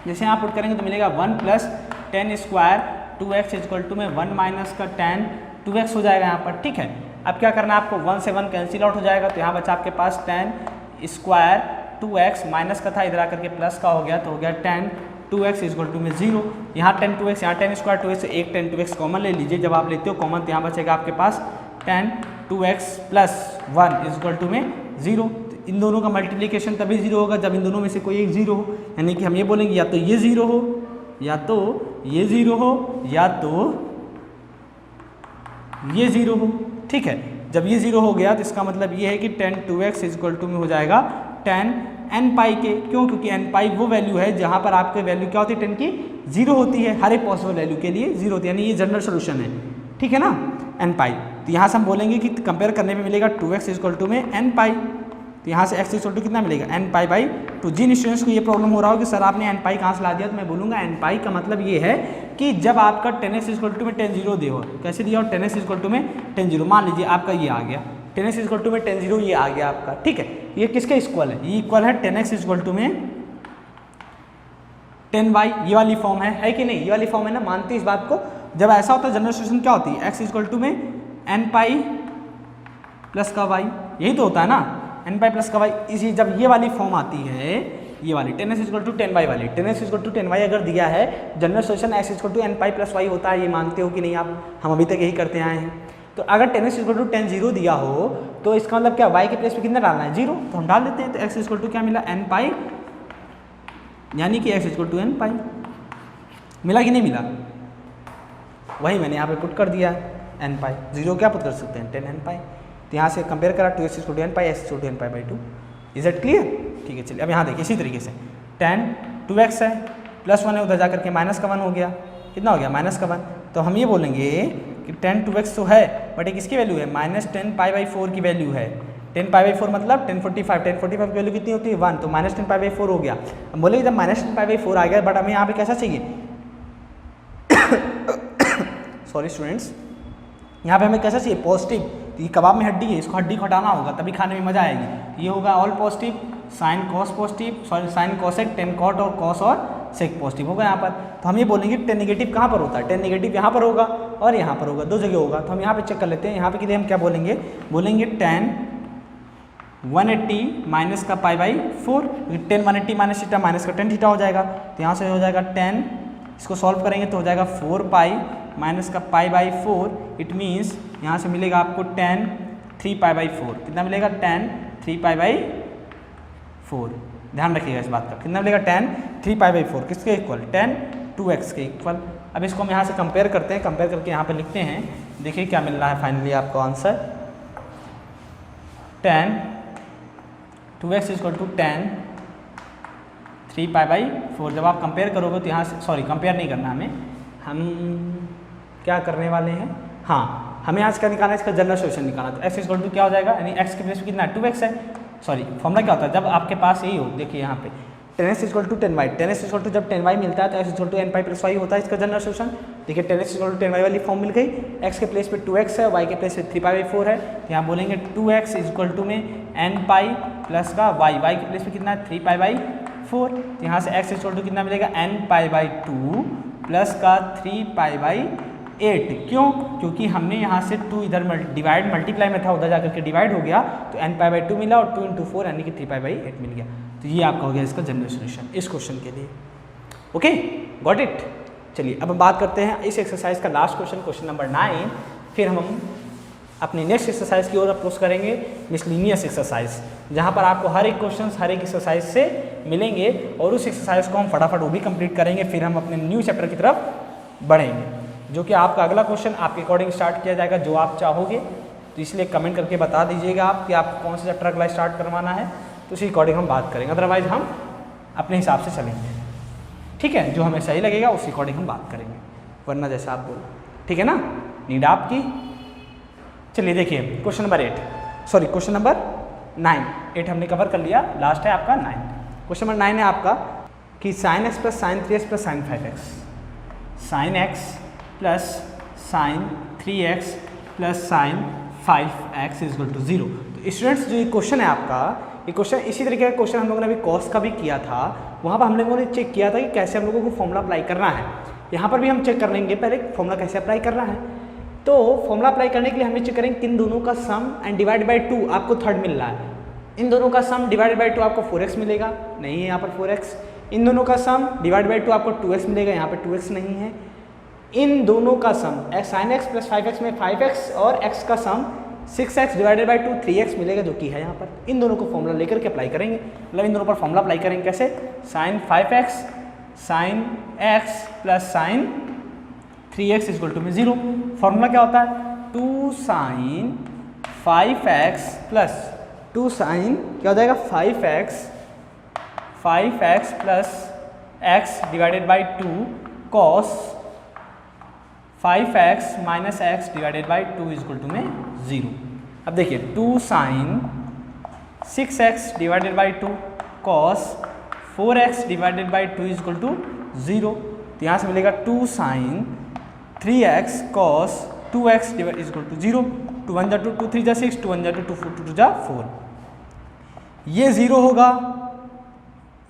जैसे यहाँ पुट करेंगे तो मिलेगा 1 plus tan square 2x equal to में 1 माइनस का tan 2x हो जाएगा यहाँ पर। ठीक है, अब क्या करना है आपको, 1 से 1 कैंसिल आउट हो जाएगा तो यहाँ बचा आपके पास tan स्क्वायर 2x माइनस का था, इधर आकर के प्लस का हो गया तो हो गया tan 2x इक्वल टू में 0। यहाँ tan 2x, यहाँ tan स्क्वायर 2x से एक tan 2x कॉमन ले लीजिए। जब आप लेते हो कॉमन तो यहाँ बचेगा आपके पास tan 2x plus 1 is equal to में 0। इन दोनों का मल्टीप्लिकेशन तभी 0 होगा जब इन दोनों में से कोई एक 0 हो, यानी कि हम ये बोलेंगे या तो ये 0 हो, या तो ये 0 हो, या तो ये 0 हो। ठीक है, जब ये 0 हो गया तो इसका मतलब ये है कि tan 2x is equal to में हो जाएगा tan n पाई के। क्यों? क्योंकि n पाई वो वैल्यू है जहाँ पर आपके वैल्यू क्या होती है, tan की 0 होती है, हर एक पॉसिबल वैल्यू के लिए 0 होती है, यानी ये जनरल सोल्यूशन है। ठीक है ना, n पाई। तो यहाँ से हम बोलेंगे कि कंपेयर करने में मिलेगा 2x इज इक्वल टू में n पाई। तो यहाँ से x इक्वल टू कितना मिलेगा, n पाई बाई 2। जिन स्टूडेंट्स को ये प्रॉब्लम हो रहा हो कि सर आपने n पाई कहाँ से ला दिया, तो मैं बोलूँगा n पाई का मतलब ये है कि जब आपका tan x इक्वल टू में tan 0 दिया हो, कैसे दिया हो, tan x इक्वल टू में tan 0, मान लीजिए आपका ये आ गया tan x इक्वल टू में tan 0, ये आ गया आपका। ठीक है, ये किसके इक्वल है, ये इक्वल है tan x इक्वल टू में tan y, ये वाली फॉर्म है कि नहीं, ये वाली फॉर्म है ना, मानते इस बात को। जब ऐसा होता है जनरल सोल्यूशन क्या होती है, x इक्वल टू में n पाई प्लस का y, यही तो होता है ना, n पाई प्लस का y। इसी जब ये वाली फॉर्म आती है, ये वाली tan x equal to tan y वाली, tan x equal to tan y अगर दिया है, general solution x equal to n pi plus y होता है, ये मानते हो कि नहीं आप, हम अभी तक यही करते आए हैं। तो अगर tan x equal to tan 0 दिया हो तो इसका मतलब क्या, y के प्लेस पे कितना डालना है, 0, तो हम डाल देते हैं। तो x इक्वल टू क्या मिला, n पाई, यानी कि x equal to n pi मिला कि नहीं मिला, वही मैंने यहाँ पे पुट कर दिया n पाई, 0 क्या पुट कर सकते हैं, tan n पाई। तो यहाँ से कंपेयर करा 2x equal to n pi, x equal to n pi by 2। Is it clear? ठीक है, चलिए अब यहाँ देखिए इसी तरीके से tan 2x है प्लस 1 है, उधर जा करके माइनस का 1 हो गया, कितना हो गया, माइनस का 1। तो हम ये बोलेंगे कि tan 2x तो है बट एक किसकी वैल्यू है, माइनस tan पाई बाई 4 की वैल्यू है। tan पाई बाई 4 मतलब tan 45 की वैल्यू कितनी होती है, 1, तो माइनस tan पाई बाई 4 हो गया। हम बोले जब माइनस tan पाई बाई 4 आ गया, बट हमें यहाँ पे कैसा चाहिए सॉरी स्टूडेंट्स, यहाँ पे हमें कैसा चाहिए, पॉजिटिव। तो ये कबाब में हड्डी है, इसको हड्डी को हटाना होगा तभी खाने में मजा आएगी। ये होगा all positive, sine cos positive, sorry sine cosec, tan cot और कॉस और सेक पॉजिटिव होगा यहाँ पर। तो हम ये बोलेंगे टेन नेगेटिव कहाँ पर होता है, टेन नेगेटिव यहाँ पर होगा और यहाँ पर होगा, दो जगह होगा। तो हम यहाँ पे चेक कर लेते हैं, यहाँ पे के लिए हम क्या बोलेंगे, बोलेंगे टेन 180 माइनस का पाई by 4, ten 180 minus theta minus का टेन थीटा हो जाएगा। तो यहाँ से हो जाएगा 10, इसको सॉल्व करेंगे तो हो जाएगा 4 पाई माइनस का पाई बाई 4। इट मीन्स यहाँ से मिलेगा आपको 10 3 पाई बाई 4, कितना मिलेगा 10 3 पाई बाई 4। ध्यान रखिएगा इस बात का, कितना मिलेगा 10 3 पाई बाई 4, किसके इक्वल, 10 2x के इक्वल। अब इसको हम यहाँ से कंपेयर करते हैं, कंपेयर करके यहाँ पे लिखते हैं, देखिए क्या मिल रहा है फाइनली आपको answer, 10 2x equal to 10 3 pi by 4। जब आप कंपेयर करोगे तो यहाँ से, सॉरी कंपेयर नहीं करना हमें, हम क्या करने वाले हैं, हाँ हमें यहाँ से क्या निकालना है, इसका जनरल सोल्यूशन निकालना। तो x इक्वल टू क्या हो जाएगा, यानी x के प्लेस पे कितना 2x है, सॉरी फॉर्मूला क्या होता है, जब आपके पास यही हो, देखिए यहाँ पे tan x equal to 10y, tan x equal to जब 10y मिलता है तो x equal to n pi plus y होता है इसका जनरल सोल्यूशन। देखिए tan x equal to 10y वाली फॉर्म मिल गई, x के प्लेस पे 2x है, y के प्लेस पे 3 पाई बाई 4 है। तो यहाँ बोलेंगे 2x इक्वल टू में n पाई प्लस का y के प्लेस पे कितना है 3 पाई बाई 4। तो यहाँ से x इक्वल टू कितना मिलेगा n पाई बाई 2 प्लस का 3 पाई बाई 8। क्यों? क्योंकि हमने यहाँ से 2 इधर डिवाइड मल्टीप्लाई में था, उधर जाकर के डिवाइड हो गया तो n पाई बाई 2 मिला और 2 इंटू 4 यानी कि 3 पाई बाई 8 मिल गया। तो ये आपका हो गया इसका जनरल सोल्यूशन इस क्वेश्चन के लिए। Okay, got it. चलिए अब हम बात करते हैं इस एक्सरसाइज का लास्ट क्वेश्चन, क्वेश्चन नंबर 9। फिर हम अपनी नेक्स्ट एक्सरसाइज की ओर अप्रोच करेंगे, मिसलिनियस एक्सरसाइज, जहाँ पर आपको हर एक क्वेश्चन हर एक एक्सरसाइज से मिलेंगे और उस एक्सरसाइज को हम फटाफट वो भी कंप्लीट करेंगे। फिर हम अपने न्यू चैप्टर की तरफ बढ़ेंगे, जो कि आपका अगला क्वेश्चन आपके अकॉर्डिंग स्टार्ट किया जाएगा जो आप चाहोगे। तो इसलिए कमेंट करके बता दीजिएगा आप कि आपको कौन सा चैप्टर अगला स्टार्ट करवाना है, तो उसी अकॉर्डिंग हम बात करेंगे। अदरवाइज हम अपने हिसाब से चलेंगे, ठीक है, जो हमें सही लगेगा उसी अकॉर्डिंग हम बात करेंगे, वरना जैसा आप बोलो, ठीक है ना, नीड आपकी। चलिए देखिए question number 8, sorry question number 9, 8 हमने कवर कर लिया, लास्ट है आपका 9। क्वेश्चन नंबर 9 है आपका कि sin x plus sine 3x plus sine 5x, sine x plus sine 3x plus sine 5x is equal to 0। तो स्टूडेंट्स जो ये क्वेश्चन है आपका, ये क्वेश्चन इसी तरीके का क्वेश्चन हम लोगों ने अभी कॉस का भी किया था, वहाँ पर हम लोगों ने चेक किया था कि कैसे हम लोगों को फॉर्मूला अप्लाई करना है। यहाँ पर भी हम चेक कर लेंगे पहले फॉर्मूला कैसे अप्लाई करना है। तो फॉर्मूला अप्लाई करने के लिए हमें चेक करेंगे इन दोनों का सम एंड डिवाइड बाई 2 आपको थर्ड मिल रहा है, इन दोनों का सम डिवाइड बाई 2 आपको 4x मिलेगा, नहीं है यहाँ पर 4x। इन दोनों का सम डिवाइड बाई 2 आपको 2x मिलेगा, यहाँ पर 2x नहीं है। इन दोनों का सम sin x प्लस 5x में 5x और x का सम 6x डिवाइडेड बाई 2 3x मिलेगा जो कि है यहाँ पर। इन दोनों को फॉर्मूला लेकर के अप्लाई करेंगे, मतलब इन दोनों पर फॉर्मूला अप्लाई करेंगे कैसे, sine 5x sine x plus sine 3x equal to में 0। फॉर्मूला क्या होता है, 2 साइन 5x प्लस 2 साइन क्या हो जाएगा 5x plus x divided by 2 cos 5x minus x divided by 2 equal to में 0। अब देखिए 2 sine 6x divided by 2 cos 4x divided by 2 equal to 0। तो यहाँ से मिलेगा 2 sine 3x cos 2x equal to 0। 2 1 जा 2, 2 3 जा 6, 2 1 जा 2, 2 4 2 जा 4। ये 0 होगा,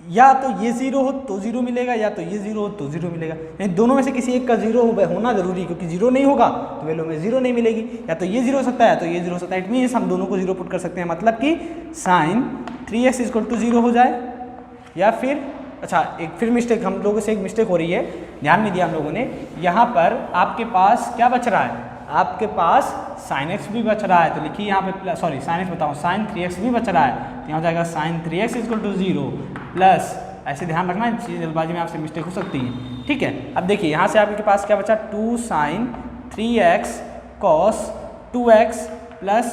या तो ये 0 हो तो 0 मिलेगा, या तो ये 0 हो तो 0 मिलेगा। यानी दोनों में से किसी एक का 0 होना जरूरी है, क्योंकि 0 नहीं होगा तो वैल्यू में 0 नहीं मिलेगी। या तो ये 0 हो सकता है, या तो ये 0 हो सकता है। इट मीन्स हम दोनों को 0 पुट कर सकते हैं, मतलब कि साइन 3x इक्वल टू 0 हो जाए, या फिर अच्छा एक फिर मिस्टेक, हम लोगों से एक मिस्टेक हो रही है, ध्यान नहीं दिया हम लोगों ने। यहाँ पर आपके पास क्या बच रहा है, आपके पास साइन x भी बच रहा है, तो लिखिए यहाँ पे सॉरी साइन x बताओ, साइन 3x भी बच रहा है, तो यहाँ हो जाएगा sign 3x equal to 0 plus, ऐसे ध्यान रखना, चीज़ जल्दबाजी में आपसे मिस्टेक हो सकती है, ठीक है। अब देखिए यहाँ से आपके पास क्या बचा, 2 sine 3x cos 2x plus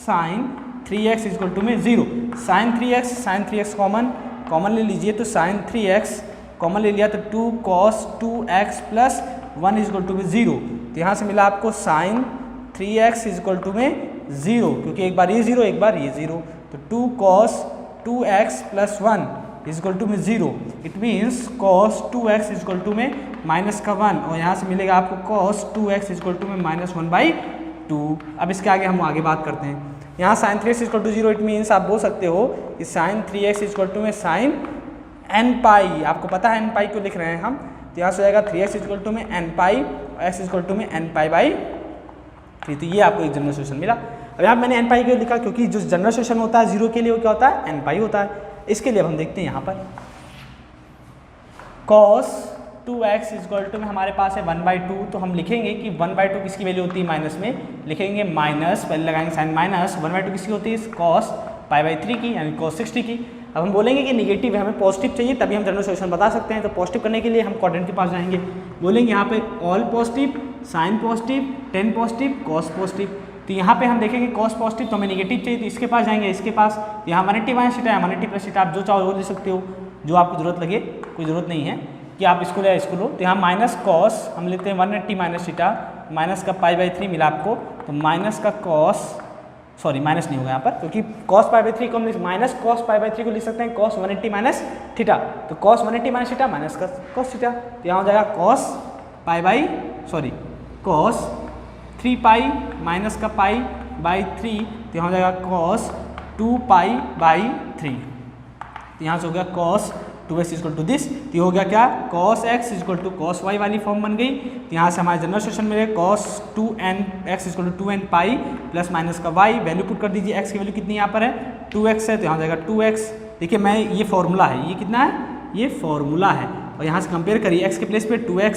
sine 3x equal to में 0। साइन 3x कॉमन ले लीजिए, तो साइन 3x कॉमन ले लिया तो 2 cos 2x plus 1 equal to में 0। तो यहाँ से मिला आपको साइन 3x इक्वल टू में 0, क्योंकि एक बार ये 0 एक बार ये 0, तो 2 cos 2x plus 1 equal to में 0। It means cos 2x equal to में माइनस का 1, और यहाँ से मिलेगा आपको कॉस 2x इक्वल टू में माइनस 1/2। अब इसके आगे हम आगे बात करते हैं। यहाँ sine 3x equal to 0, it means आप बोल सकते हो कि साइन 3x इक्वल टू में साइन n पाई, आपको पता है n पाई क्यों लिख रहे हैं हम, तो यहाँ से जाएगा 3x इक्वल टू में n पाई और x इक्वल टू में n पाई बाई 3। तो ये आपको एक जनरल सोल्यूशन मिला। अब यहाँ मैंने n पाई क्यों लिखा, क्योंकि जो जनरल सोल्यूशन होता है 0 के लिए वो क्या होता है, n पाई होता है। इसके लिए अब हम देखते हैं यहाँ पर cos 2x इक्वल टू में हमारे पास है 1/2, तो हम लिखेंगे कि 1/2 किसकी वैल्यू होती है, माइनस में लिखेंगे माइनस, पहले लगाएंगे साइन माइनस 1/2 किसकी होती है, cos π/3 की, यानी cos 60 की। अब हम बोलेंगे कि निगेटिव है, हमें पॉजिटिव चाहिए, तभी हम जनरल सोल्यूशन बता सकते हैं। तो पॉजिटिव करने के लिए हम क्वाड्रेंट के पास जाएंगे, बोलेंगे यहाँ पे all positive, sine positive, tan positive, cos positive. तो यहाँ पे हम देखेंगे कॉस पॉजिटिव, तो हमें निगेटिव चाहिए, तो इसके पास जाएंगे, इसके पास यहाँ 180 माइनस थीटा, 180 प्लस थीटा, आप जो चाहो वो ले सकते हो, जो आपको जरूरत लगे, कोई ज़रूरत नहीं है कि आप इसको ले इसको लो। तो यहाँ माइनस कॉस हम लेते हैं 180 माइनस थीटा, माइनस का π/3 मिला आपको, तो माइनस का कॉस, सॉरी माइनस नहीं होगा यहाँ पर, क्योंकि cos π/3 को हम माइनस cos π/3 को लिख सकते हैं cos 180 माइनस थीटा, तो cos 180 माइनस थीटा माइनस का cos थीटा, तो यहाँ हो जाएगा cos 3 माइनस का π/3, तो यहाँ हो जाएगा cos 2π/3। तो यहाँ से हो गया cos 2x equal to this, तो ये हो गया क्या, cos x equal to cos y वाली फॉर्म बन गई। तो यहाँ से हमारे जनरल सोल्यूशन मिले cos 2nx equal to 2n pi plus minus का y, वैल्यू पुट कर दीजिए, x की वैल्यू कितनी यहाँ पर है 2x है, तो यहाँ जाएगा 2x। देखिए मैं ये फॉर्मूला है, ये कितना है, ये फॉर्मूला है, और यहाँ से कंपेयर करिए, x के प्लेस पे 2x,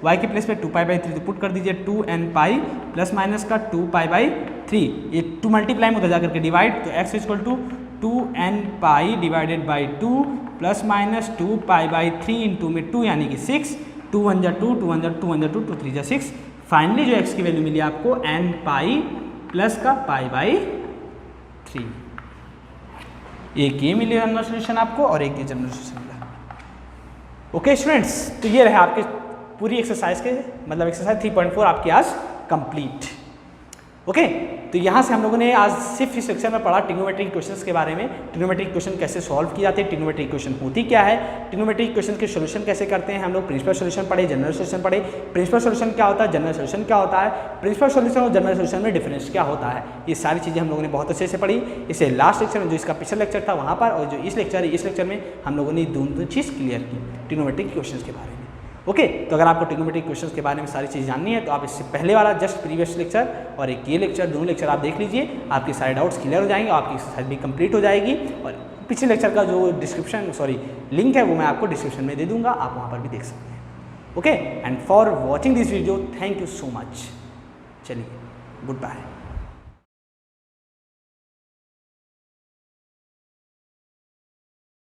y के प्लेस पे 2π/3, तो पुट कर दीजिए 2n पाई प्लस माइनस का 2π/3, ये 2 मल्टीप्लाई में उधर जाकर के डिवाइड, तो x equal to 2n pi divided by 2 plus minus 2π/3 into में 2 यानी कि 6, 2 1 जा 2, 2 1 जा 2, 1 जा 2, 2 3 जा 6। फाइनली जो x की वैल्यू मिली आपको n पाई प्लस का π/3। एक ये मिली जनरल सोल्यूशन आपको और एक ये जनरल सोल्यूशन मिला। ओके स्टूडेंट्स, तो ये रहे आपके पूरी एक्सरसाइज के, मतलब एक्सरसाइज 3.4 आपकी आज कंप्लीट। ओके, तो यहाँ से हम लोगों ने आज सिर्फ इस सेक्शन में पढ़ा ट्रिग्नोमेट्रिक क्वेश्चंस के बारे में, ट्रिग्नोमेट्रिक क्वेश्चन कैसे सॉल्व किए जाते हैं, ट्रिग्नोमेट्रिक क्वेश्चन होती क्या है, ट्रिग्नोमेट्रिक क्वेश्चन के सॉल्यूशन कैसे करते हैं। हम लोग प्रिंसिपल सॉल्यूशन पढ़े, जनरल सॉल्यूशन पढ़े, प्रिंसिपल सॉल्यूशन क्या होता है, जनरल सॉल्यूशन क्या होता है, प्रिंसिपल सॉल्यूशन और जनरल सॉल्यूशन में डिफरेंस क्या होता है, ये सारी चीज़ें हम लोगों ने बहुत अच्छे से पढ़ी। इसे लास्ट लेक्चर में, जो इसका पिछला लेक्चर था वहाँ पर, और जो इस लेक्चर में हम लोगों ने दोनों चीज़ क्लियर की ट्रिग्नोमेट्रिक क्वेश्चन के बारे में। ओके, तो अगर आपको ट्रिग्नोमेट्रिक क्वेश्चंस के बारे में सारी चीज़ जाननी है तो आप इससे पहले वाला जस्ट प्रीवियस लेक्चर और एक ये लेक्चर, दोनों लेक्चर आप देख लीजिए, आपके सारे डाउट्स क्लियर हो जाएंगे, आपकी एक्सरसाइज भी कंप्लीट हो जाएगी। और पिछले लेक्चर का जो लिंक है वो मैं आपको डिस्क्रिप्शन में दे दूंगा, आप वहाँ पर भी देख सकते हैं। Okay, and for watching this video thank you so much. चलिए, गुड बाय।